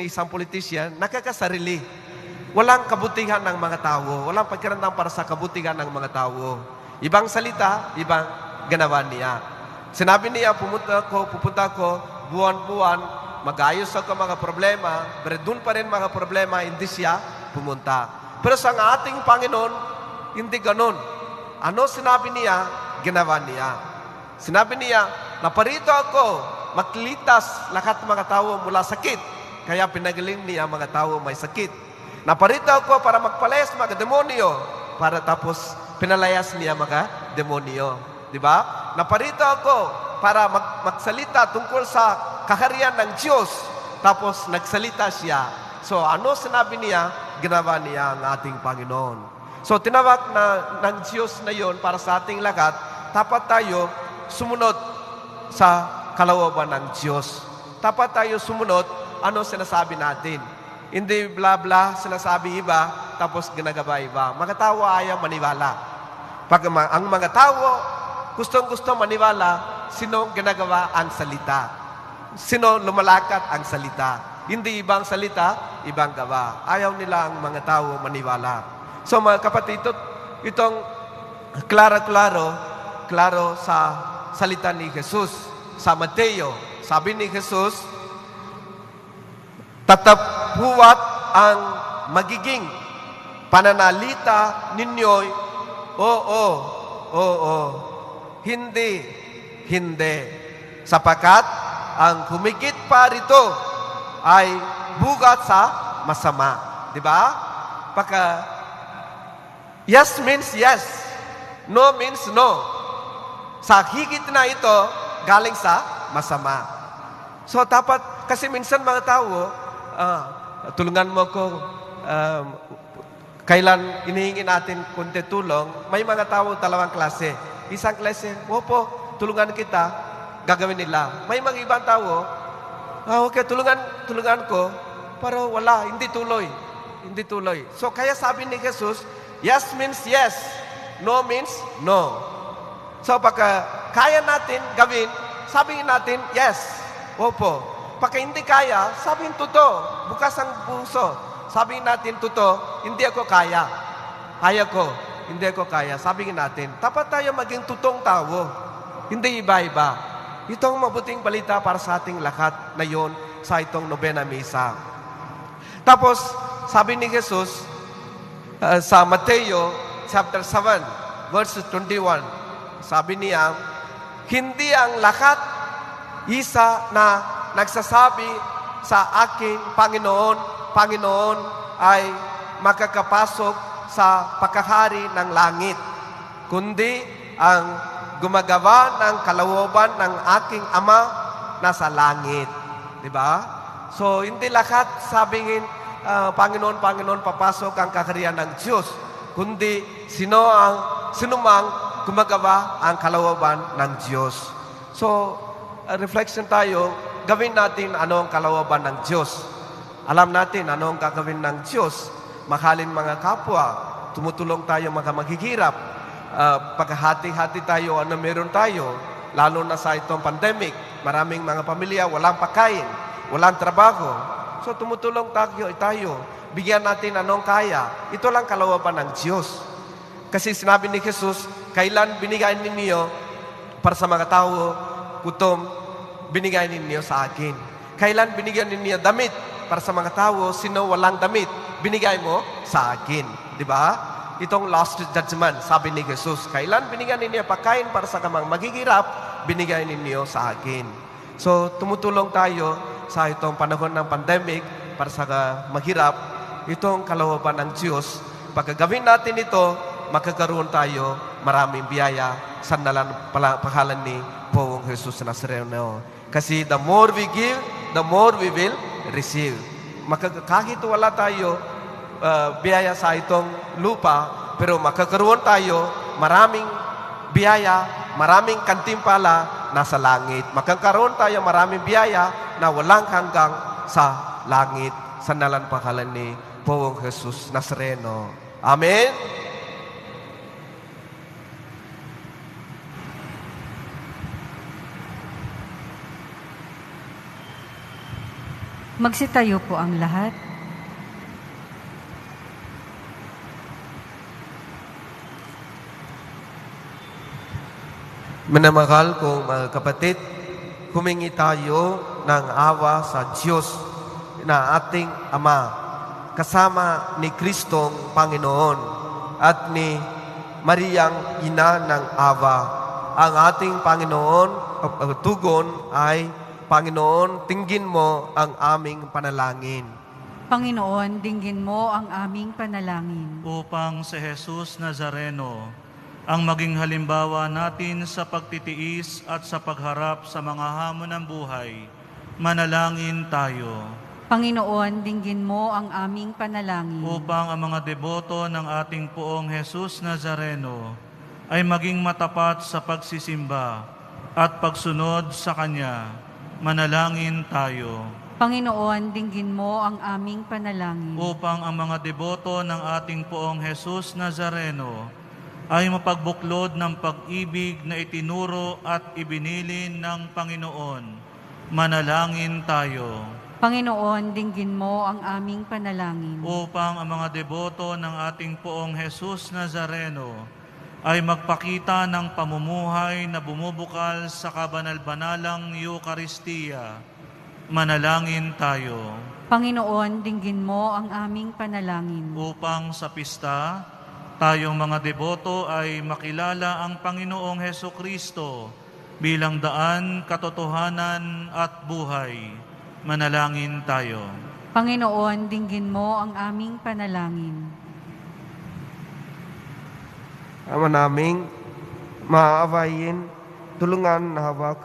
isang politician, nakakasarili. Walang kabutihan ng mga tao. Walang pagkaramdam para sa kabutihan ng mga tao. Ibang salita, ibang ginawa niya. Sinabi niya, pupunta ko, buwan-buwan, mag-ayos ako mga problema, pero doon pa rin mga problema, hindi siya pumunta. Pero sa ating Panginoon, hindi ganon. Ano sinabi niya, ginawa niya. Sinabi niya, naparito ako, maglitas lahat mga tao mula sakit. Kaya pinagaling niya mga tao may sakit. Naparito ako para magpalayas mga demonyo. Para tapos pinalayas niya mga demonyo. Diba? Naparito ako para magsalita tungkol sa kaharian ng Diyos. Tapos nagsalita siya. So ano sinabi niya, ginawa niya ang ating Panginoon. So tinawag ng Diyos na yon para sa ating lahat, dapat tayo sumunod sa kalooban ng Diyos. Dapat tayo sumunod ano sinasabi natin. Hindi bla-bla sinasabi iba, tapos ginagawa iba. Mga tao ayaw maniwala. Pag ang mga tao gustong-gusto maniwala, sino ginagawa ang salita? Sino lumalakat ang salita? Hindi ibang salita, ibang gawa. Ayaw nila ang mga tao maniwala. So mga kapatid, itong klaro-klaro, klaro sa salita ni Jesus. Sa Mateo, sabi ni Jesus, tatapuat ang magiging pananalita ninyo'y oo, oo, hindi, hindi. Sapagkat ang humigit pa rito ay bugat sa masama. Di ba? Pagka yes means yes, no means no. Sa higit na ito, galing sa masama. So dapat, kasi minsan mga tao, tulungan mo ko, kailan inihingi natin kunti tulong, may mga tao dalawang klase. Isang klase, opo, tulungan kita, gagawin nila. May mga ibang tao, okay, tulungan ko, pero wala, hindi tuloy. Hindi tuloy. So kaya sabi ni Jesus, yes means yes, no means no. So pagka kaya natin gawin, sabihin natin yes, opo. Pagka hindi kaya, sabihin totoo, bukas ang puso. Sabihin natin totoo, hindi ako kaya. Kaya ko, hindi ako kaya. Sabihin natin, dapat tayo maging totoong tao, hindi iba-iba. Ito ang mabuting balita para sa ating lahat na yon sa itong Nobena Misa. Tapos, sabi ni Jesus sa Mateo chapter 7, verse 21, sabi niya, hindi ang lahat isa na nagsasabi sa aking Panginoon, Panginoon ay makakapasok sa pagkahari ng langit, kundi ang gumagawa ng kalooban ng aking Ama nasa langit. Diba? So, hindi lahat sabihin, Panginoon, Panginoon, papasok ang kakariyan ng Diyos, kundi sino mang gumagawa ang kalooban ng Diyos. So, reflection tayo, gawin natin ano ang kalooban ng Diyos. Alam natin ano ang gagawin ng Diyos. Mahalin mga kapwa, tumutulong tayo mga maghihirap, paghahati-hati tayo ano meron tayo, lalo na sa itong pandemic. Maraming mga pamilya walang pagkain, walang trabaho. So tumutulong tayo, bigyan natin anong kaya. Ito lang kalooban ng Diyos. Kasi sinabi ni Jesus, kailan binigay ninyo para sa mga tao, gutom, binigay ninyo sa akin. Kailan binigyan ninyo damit para sa mga tao, sino walang damit, binigay mo sa akin. Di ba? Itong last judgment, sabi ni Jesus, kailan binigyan ninyo pagkain para sa kamang maghihirap, binigay ninyo sa akin. So, tumutulong tayo sa itong panahon ng pandemic para sa maghirap, itong kalooban ng Diyos. Pagkagawin natin ito, makakaroon tayo maraming biyaya sa pangalan ni Poong Jesus Nazareno. Kasi the more we give, the more we will receive. Kahit wala tayo biyaya sa itong lupa, pero makakaroon tayo maraming biyaya, maraming kantimpala nasa langit. Makakaroon tayo maraming biyaya na walang hanggang sa langit sa pangalan ni Poong Jesus Nazareno. Amen? Magsitayo po ang lahat. Minamahal kong mga kapatid, humingi tayo ng awa sa Diyos na ating Ama, kasama ni Kristong Panginoon at ni Mariang Ina ng Awa. Ang ating Panginoon, tugon ay, Panginoon, tinggin mo ang aming panalangin. Panginoon, dinggin mo ang aming panalangin. Upang si Jesus Nazareno ang maging halimbawa natin sa pagtitiis at sa pagharap sa mga hamon ng buhay, manalangin tayo. Panginoon, dinggin mo ang aming panalangin. Upang ang mga deboto ng ating Poong Jesus Nazareno ay maging matapat sa pagsisimba at pagsunod sa Kanya, manalangin tayo. Panginoon, dinggin mo ang aming panalangin. Upang ang mga deboto ng ating Poong Jesus Nazareno ay mapagbuklod ng pag-ibig na itinuro at ibinilin ng Panginoon, manalangin tayo. Panginoon, dinggin mo ang aming panalangin. Upang ang mga deboto ng ating Poong Jesus Nazareno ay magpakita ng pamumuhay na bumubukal sa kabanal-banalang Eucharistia. Manalangin tayo. Panginoon, dinggin mo ang aming panalangin. Upang sa pista, tayong mga deboto ay makilala ang Panginoong Hesukristo bilang daan, katotohanan at buhay. Manalangin tayo. Panginoon, dinggin mo ang aming panalangin. Ama naming maawayin, tulungan na hawak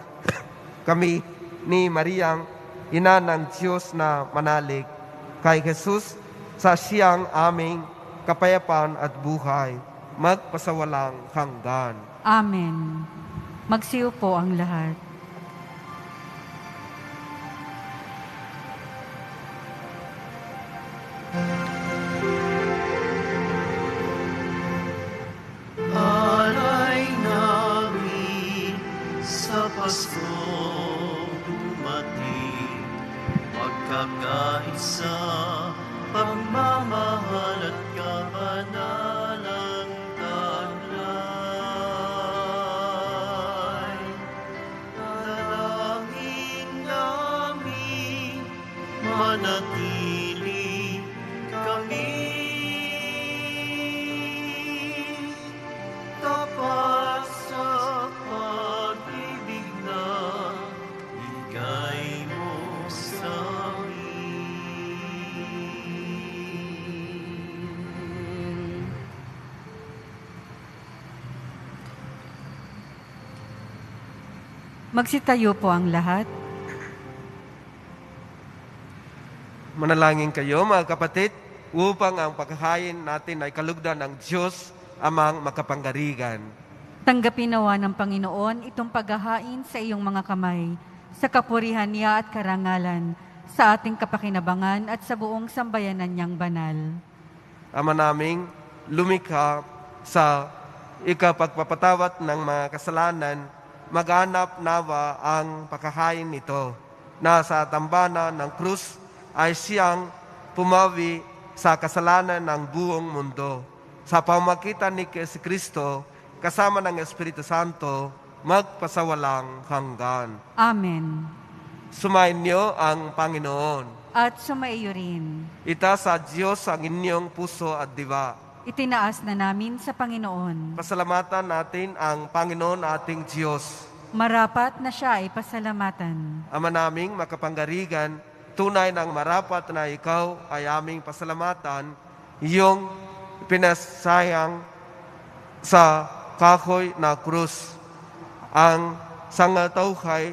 kami ni Mariang, ina ng Diyos na manalig, kay Jesus sa siyang aming kapayapaan at buhay, magpasawalang hanggan. Amen. Magsiyo po ang lahat. Alay namin sa Pasko dumating, magkakaisa, pagmamahal at kabanalang taglay. Dalangin namin, manatili kami tapat sa pag-ibig na bigay mo sa amin. Magsitayo po ang lahat. Manalangin kayo mga kapatid, upang ang pagkahain natin ay kalugdan ng Diyos amang makapangyarihan. Tanggapin nawa ng Panginoon itong paghahain sa iyong mga kamay, sa kapurihan niya at karangalan, sa ating kapakinabangan at sa buong sambayanan niyang banal. Ama naming lumikha sa ikapagpapatawat ng mga kasalanan, maghanap nawa ang pagkahain nito, na sa tambana ng krus ay siyang pumawi sa kasalanan ng buong mundo. Sa pamamagitan ni Kristo, kasama ng Espiritu Santo, magpasawalang hanggan. Amen. Sumayin niyo ang Panginoon. At sumaiyo rin. Itaas sa Diyos ang inyong puso at diwa. Itinaas na namin sa Panginoon. Pasalamatan natin ang Panginoon ating Diyos. Marapat na siya ay pasalamatan. Ama naming makapangyarihan, tunay ng marapat na ikaw ay aming pasalamatan, iyong pinasayang sa kahoy na krus. Ang sangatauhay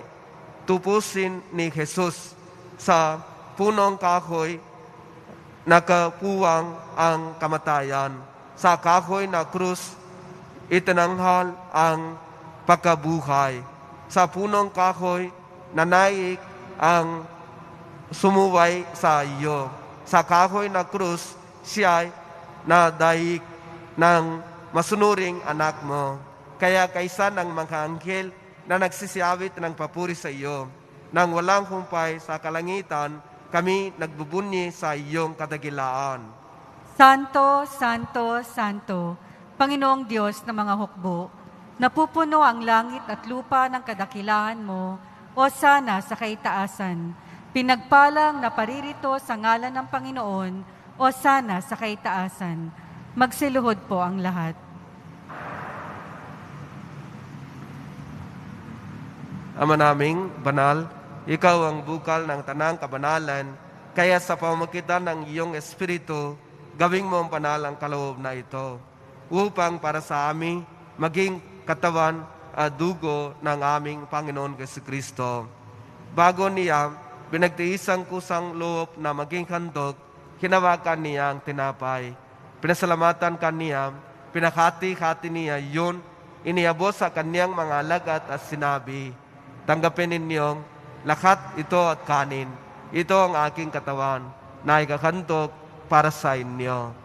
tupusin ni Jesus sa punong kahoy, nakapuwang ang kamatayan. Sa kahoy na krus, itinanghal ang pagkabuhay. Sa punong kahoy, nanaig ang sumuway sa iyo. Sa kahoy na krus, siya'y nadaig ng masunuring anak mo. Kaya kaysa ng mga anghel na nagsisiyawit ng papuri sa iyo, nang walang humpay sa kalangitan, kami nagbubunyi sa iyong kadakilaan. Santo, Santo, Santo, Panginoong Diyos ng mga hukbo, napupuno ang langit at lupa ng kadakilaan mo, o sana sa kaitaasan. Pinagpalang na paririto sa ngalan ng Panginoon, o sana sa kaitaasan. Magsiluhod po ang lahat. Ama naming banal, ikaw ang bukal ng tanang kabanalan, kaya sa pamamagitan ng iyong Espiritu, gawing mo ang banal ang kaloob na ito, upang para sa amin maging katawan at dugo ng aming Panginoon Jesucristo. Bago niya, pinagtiisang kusang loob na maging handog, hinawakan niya ang tinapay. Pinasalamatan kaniya, pinakati-hati niya yun, iniabot sa kaniyang mga alagad at sinabi, tanggapin ninyong lahat ito at kanin. Ito ang aking katawan na ikakandog para sa inyo.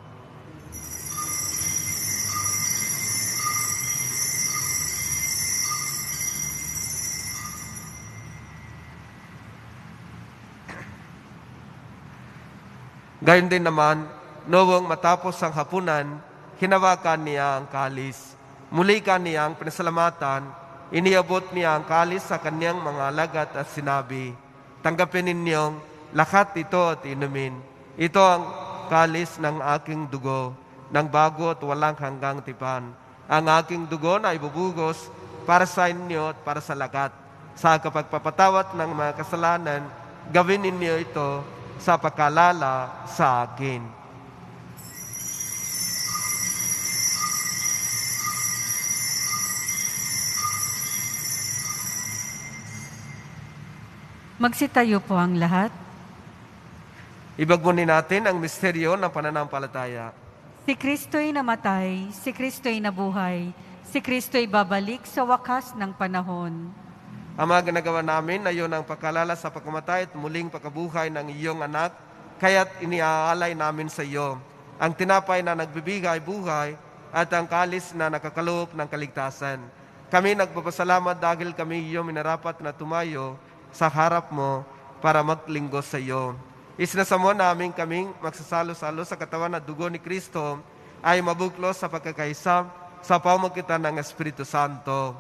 Gayon din naman, noong matapos ang hapunan, hinawakan niya ang kalis. Muli kaniyang pinasalamatan, iniabot niya ang kalis sa kanyang mga alagad at sinabi, tanggapin ninyong lahat ito at inumin. Ito ang kalis ng aking dugo, ng bago at walang hanggang tipan. Ang aking dugo na ibubugos para sa inyo at para sa lahat. Sa kapagpapatawat ng mga kasalanan, gawin ninyo ito sa pagkalala sa akin. Magsitayo po ang lahat. Ibagbunin natin ang misteryo ng pananampalataya. Si Kristo'y namatay, si Kristo'y nabuhay, si Kristo'y babalik sa wakas ng panahon. Ang mga ginagawa namin na yun ang pagkalala sa pagkamatay at muling pagkabuhay ng iyong anak, kaya't iniaalay namin sa iyo ang tinapay na nagbibigay buhay at ang kalis na nakakaloob ng kaligtasan. Kami nagpapasalamat dahil kami iyong minarapat na tumayo sa harap mo para maglinggo sa iyo. Isinasamo namin kaming magsasalo-salo sa katawan at dugo ni Kristo ay mabuklos sa pagkakaisa sa pamamagitan ng Espiritu Santo.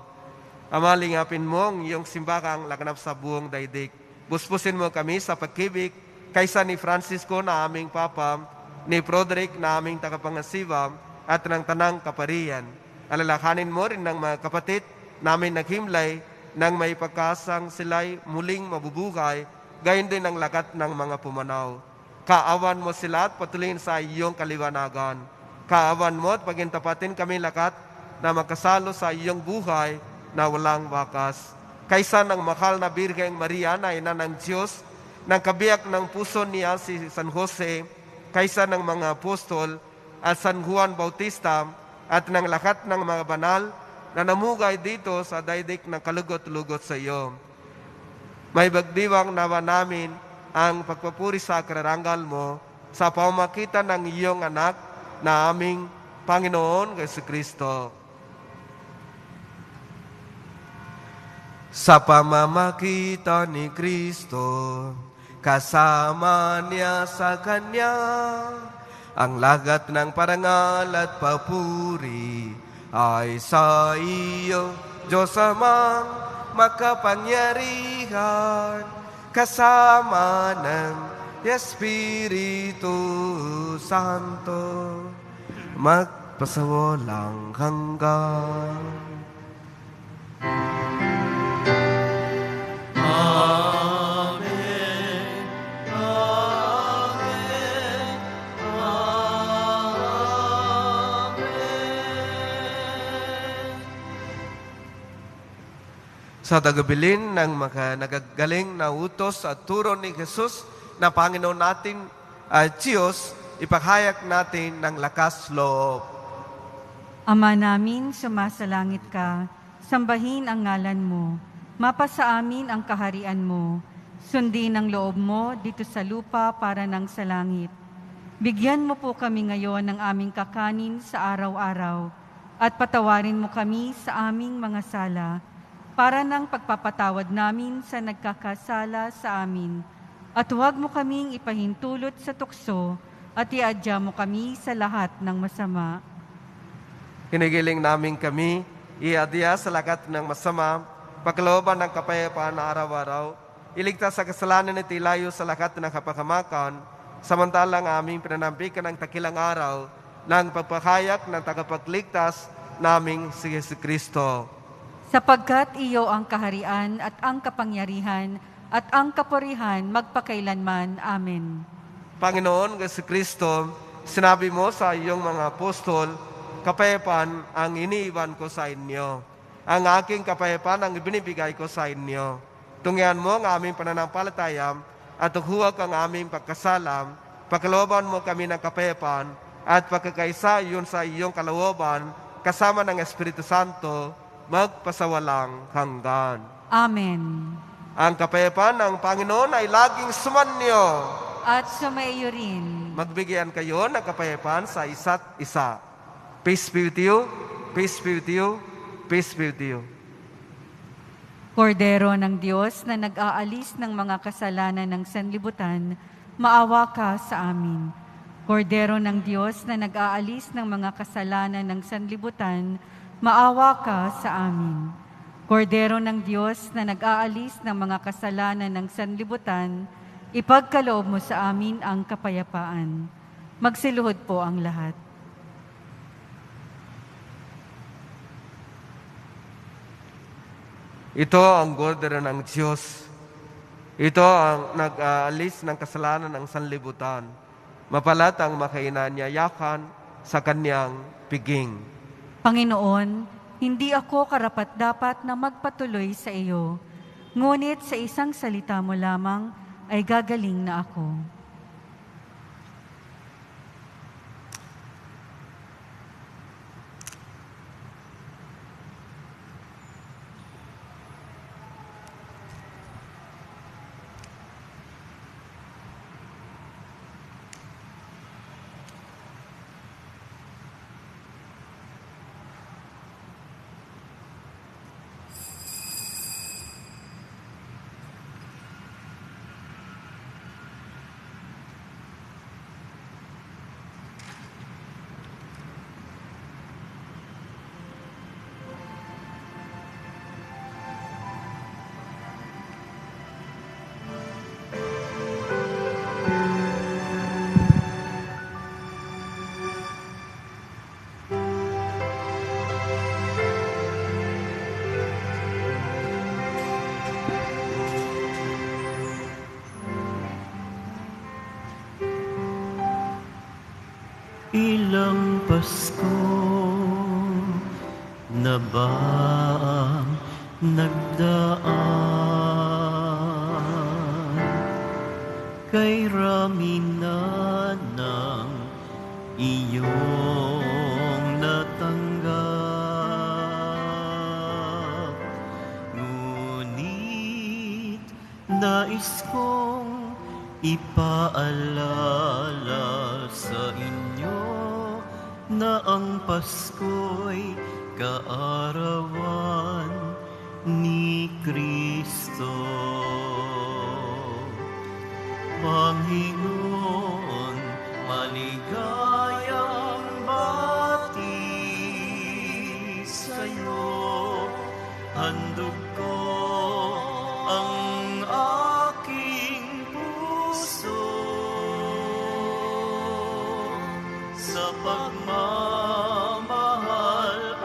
Amalingapin mo ang iyong simbakang laganap sa buong daigdig. Buspusin mo kami sa pagkibig kaysa ni Francisco na aming Papa, ni Broderick na aming tagapangasiwa at ng tanang kaparian. Alalahanin mo rin ng mga kapatid namin naghimlay nang may pagkasang sila'y muling mabubuhay, gayon din ang lakat ng mga pumanaw. Kaawan mo sila at patuloyin sa iyong kaliwanagan. Kaawan mo at pagintapatin kami lakat na magkasalo sa iyong buhay na walang wakas. Kaysa ng mahal na Birheng Maria na ina ng Diyos, ng kabiyak ng puso niya si San Jose, kaysa ng mga apostol at San Juan Bautista at ng lakat ng mga banal na namugay dito sa daigdig ng kalugot-lugot sa iyo. May bagdiwang nawa namin ang pagpapuri sa kararangal mo sa pamamagitan ng iyong anak na aming Panginoon Jesucristo. Sa pamamagitan ni Kristo, kasama niya sa Kanya, ang lagat ng parangal at papuri ay sa iyo, Diyos Amang makapangyarihan, kasama ng Espiritu Santo, magpasawalang hanggan. Sa tagabilin ng mga nagagaling na utos at turo ni Jesus na Panginoon natin at Diyos, ipaghayak natin ng lakas loob. Ama namin, sumasalangit ka, sambahin ang ngalan mo, mapasa amin ang kaharian mo, sundin ang loob mo dito sa lupa para nang sa langit. Bigyan mo po kami ngayon ng aming kakanin sa araw-araw at patawarin mo kami sa aming mga sala, para ng pagpapatawad namin sa nagkakasala sa amin. At huwag mo kaming ipahintulot sa tukso at iadya mo kami sa lahat ng masama. Hinigiling namin kami, iadya sa lahat ng masama, pagkalooban ng kapayapaan na araw-araw, iligtas sa kasalanan at ilayo sa lahat ng kapakamakan, samantalang aming pinanampikan ng takilang araw ng pagpahayak ng tagapagligtas naming si Jesucristo. Sapagkat iyo ang kaharian at ang kapangyarihan at ang kapurihan magpakailanman. Amen. Panginoon Jesucristo, sinabi mo sa iyong mga apostol, kapayapaan ang iniiwan ko sa inyo. Ang aking kapayapaan ang ibinibigay ko sa inyo. Tungyan mo ang aming pananampalataya at huwag ang aming pagkasalam. Pagkalooban mo kami ng kapayapaan at pagkakaisa yun sa iyong kalooban kasama ng Espiritu Santo, magpasawalang hanggan. Amen. Ang kapayapaan ng Panginoon ay laging sumanyo. At sumaiyo rin. Magbigyan kayo ng kapayapaan sa isa't isa. Peace be with you, peace be with you, peace be with you. Kordero ng Diyos na nag-aalis ng mga kasalanan ng sanlibutan, maawa ka sa amin. Kordero ng Diyos na nag-aalis ng mga kasalanan ng sanlibutan, maawa ka sa amin. Kordero ng Diyos na nag-aalis ng mga kasalanan ng sanlibutan, ipagkaloob mo sa amin ang kapayapaan. Magsiluhod po ang lahat. Ito ang kordero ng Diyos. Ito ang nag-aalis ng kasalanan ng sanlibutan. Mapalat ang makainanyayakan sa kanyang piging. Panginoon, hindi ako karapat-dapat na magpatuloy sa iyo, ngunit sa isang salita mo lamang ay gagaling na ako. Ilang Pasko na ba ang nagdaan? Kay rami na ng iyong natanggap. Ngunit nais kong ipaalala sa inyo na ang Pasko'y kaarawan ni Kristo. Panginoon, maligayang bati sa'yo. Handog ko ang aking puso sa pagmamahal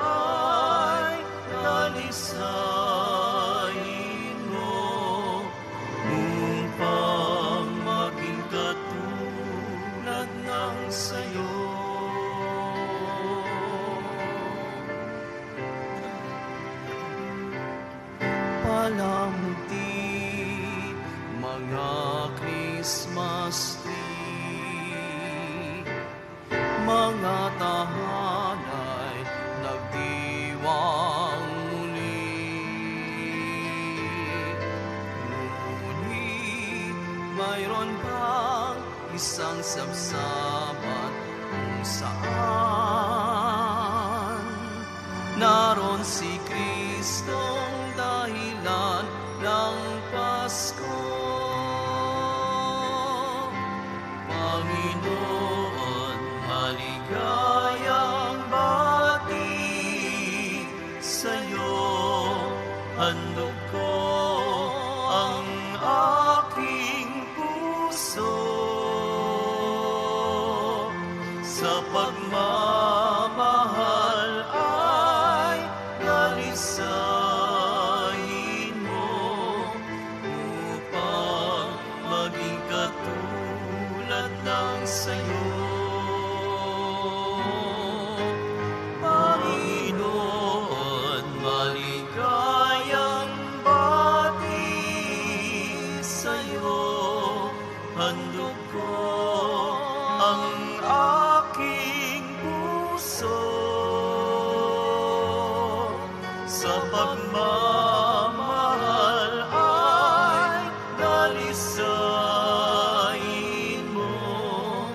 ay dalisain mo upang maging katulad ng sayo. Palamuti mga Christmas tree, mga tahanay nagdiwang muli. Ngunit mayroon bang isang sabsabat kung saan naroon si Kristong dahilan ng Pasko? Panginoon, maligayang bati sa'yo. Handog ko ang aking puso sa pagmamahal ay dalisain mo upang maging katulad ng sayo. Panginoon, maligayang bati sa'yo. Handog ko ang aking puso sa pagmamahal ay dalisain mo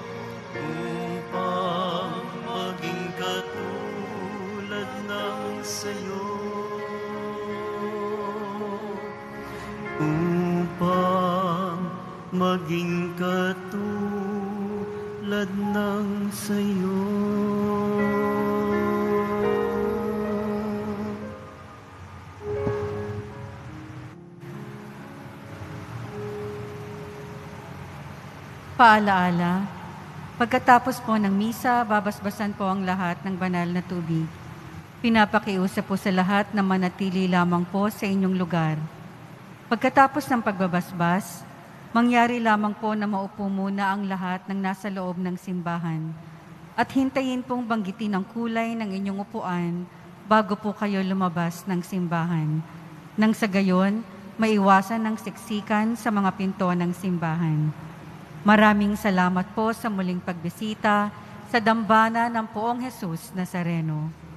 upang maging katulad ng sayo. Upang maging katulad ng sayo. Paalaala, pagkatapos po ng misa, babasbasan po ang lahat ng banal na tubig. Pinapakiusap po sa lahat na manatili lamang po sa inyong lugar. Pagkatapos ng pagbabasbas, mangyari lamang po na maupo muna ang lahat ng nasa loob ng simbahan at hintayin pong banggitin ang kulay ng inyong upuan bago po kayo lumabas ng simbahan. Nang sa gayon, maiwasan ang siksikan sa mga pinto ng simbahan. Maraming salamat po sa muling pagbisita sa dambana ng Poong Jesus Nazareno.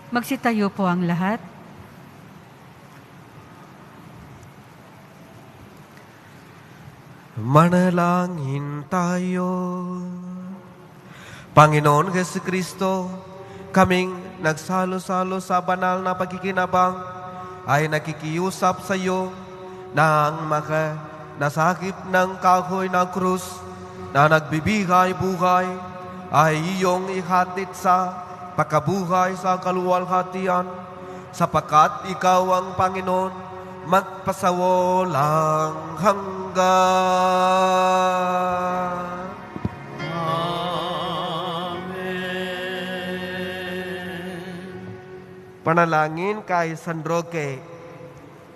Magsitayo po ang lahat. Manalangin tayo. Panginoon Jesucristo, kaming nagsalo-salo sa banal na pagkikinabang ay nakikiusap sa iyo nang nasakip ng kahoy ng krus na nagbibigay buhay ay iyong ihatid sa pagkabuhay sa kaluwalhatian, sapagkat ikaw ang Panginoon, magpasawalang hanggan. Amen. Panalangin kay San Roque.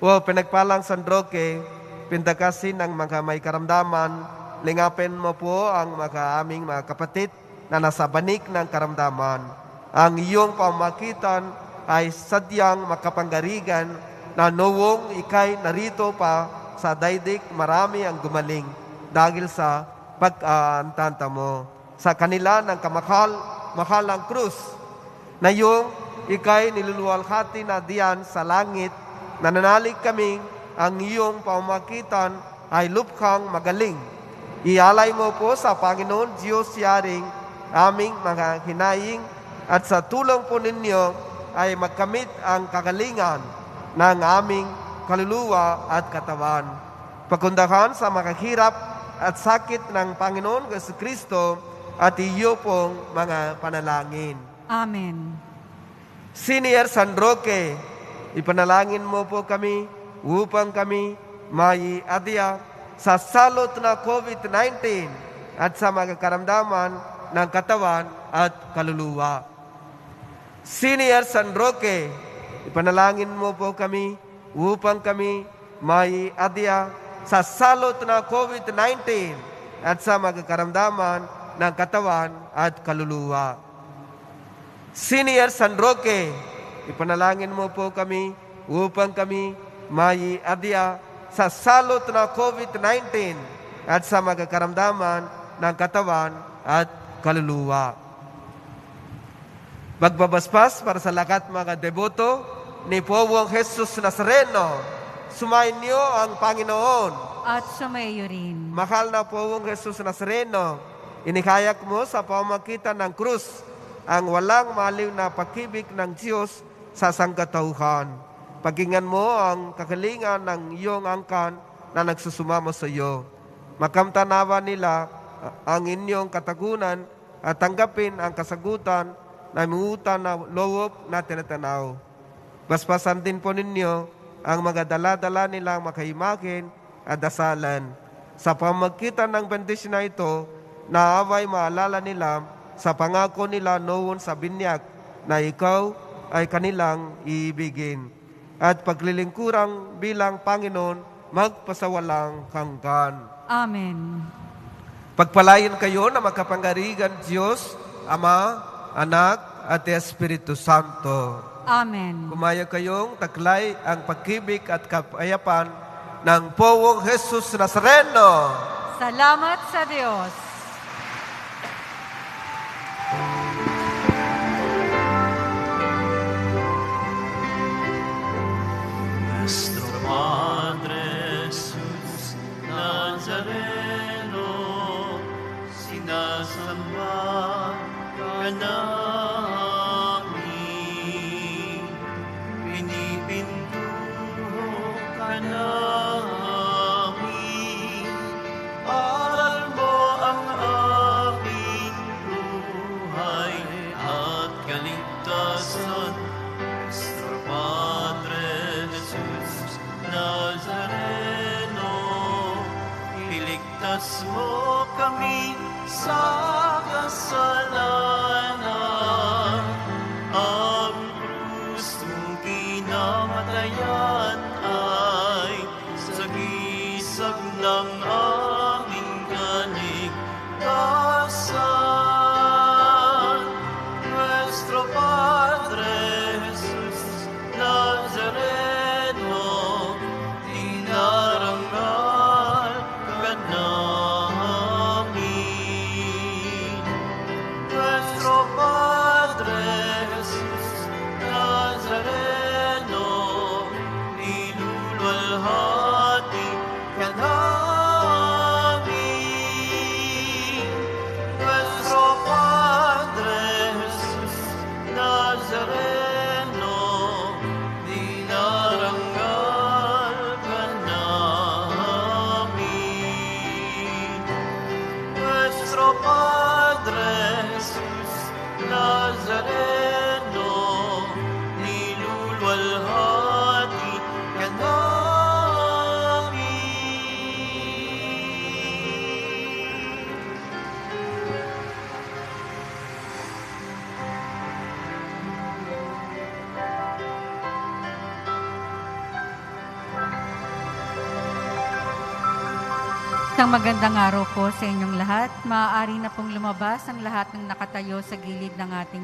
O pinagpalang San Roque, pindakasin ng mga may karamdaman, lingapin mo po ang mga aming mga kapatid na nasa banik ng karamdaman. Ang iyong pamagitan ay sadyang makapanggarigan na noong ikay narito pa sa daigdig, marami ang gumaling dahil sa pag-aantanta mo. Sa kanila ng makalang krus na iyong ikay niluluwalhati na diyan sa langit, nananalig kaming ang iyong pamagitan ay lubhang magaling. Ialay mo po sa Panginoon Diyos yaring aming mga hinaing, at sa tulong po ninyo ay magkamit ang kagalingan ng aming kaluluwa at katawan. Pagundahan sa makahirap at sakit ng Panginoon Jesucristo at iyo pong mga panalangin. Amen. Senior San Roque, ipanalangin mo po kami upang kami maiadya sa salot na COVID-19 at sa mga karamdaman ng katawan at kaluluwa. Senior San Roque, ipanalangin mo po kami upang kami maiadya sa salot na COVID-19 at sa mga karamdaman ng katawan at kaluluwa. Senior San Roque, ipanalangin mo po kami upang kami maiadya sa salot na COVID-19 at sa mga karamdaman ng katawan at kaluluwa. Magbabasbas para sa lahat mga deboto ni Poong Jesus Nazareno. Sumayin niyo ang Panginoon. At sumayo rin. Mahal na Poong Jesus Nazareno, inikayak mo sa pamamagitan ng krus ang walang maliw na pag-ibig ng Diyos sa sangkatauhan. Pakinggan mo ang kakalingan ng iyong angkan na nagsusumamo sa iyo. Makamtanawa nila ang inyong katagunan at tanggapin ang kasagutan na imuutan na loob na tinatanaw. Basbasan din po ninyo ang mga dala-dala nilang makahimakin at dasalan. Sa pamagitan ng bendisyon na ito, naaway maalala nila sa pangako nila noon sa binyag na ikaw ay kanilang iibigin. At paglilingkurang bilang Panginoon, magpasawalang hanggan. Amen. Pagpalain kayo na makapangyarihan Diyos, Ama, Anak, at Espiritu Santo. Amen. Kumaya kayong taglay ang pag-ibig at kapayapan ng Poong Jesus Nazareno. Salamat sa Diyos. Nuestro ka namin. Aral mo ang aking buhay at kaligtasan. Nuestro Padre Jesus Nazareno, iligtas mo kami sa kasalanan. Ang krus mong kinamatayan ay sagisag ng aming kaligtasan. Nuestro Padre Jesus Nazareno, dinarangal ka namin. Nuestro Padre Jesus Nazareno, niluluwalhati ka namin. Nuestro Padre Jesus Nazareno, dinarangal ka namin. Nuestro Padre Jesus Nazareno, niluluwalhati ka namin. Isang magandang araw po sa inyong lahat. Maaari na pong lumabas ang lahat ng nakatayo sa gilid ng ating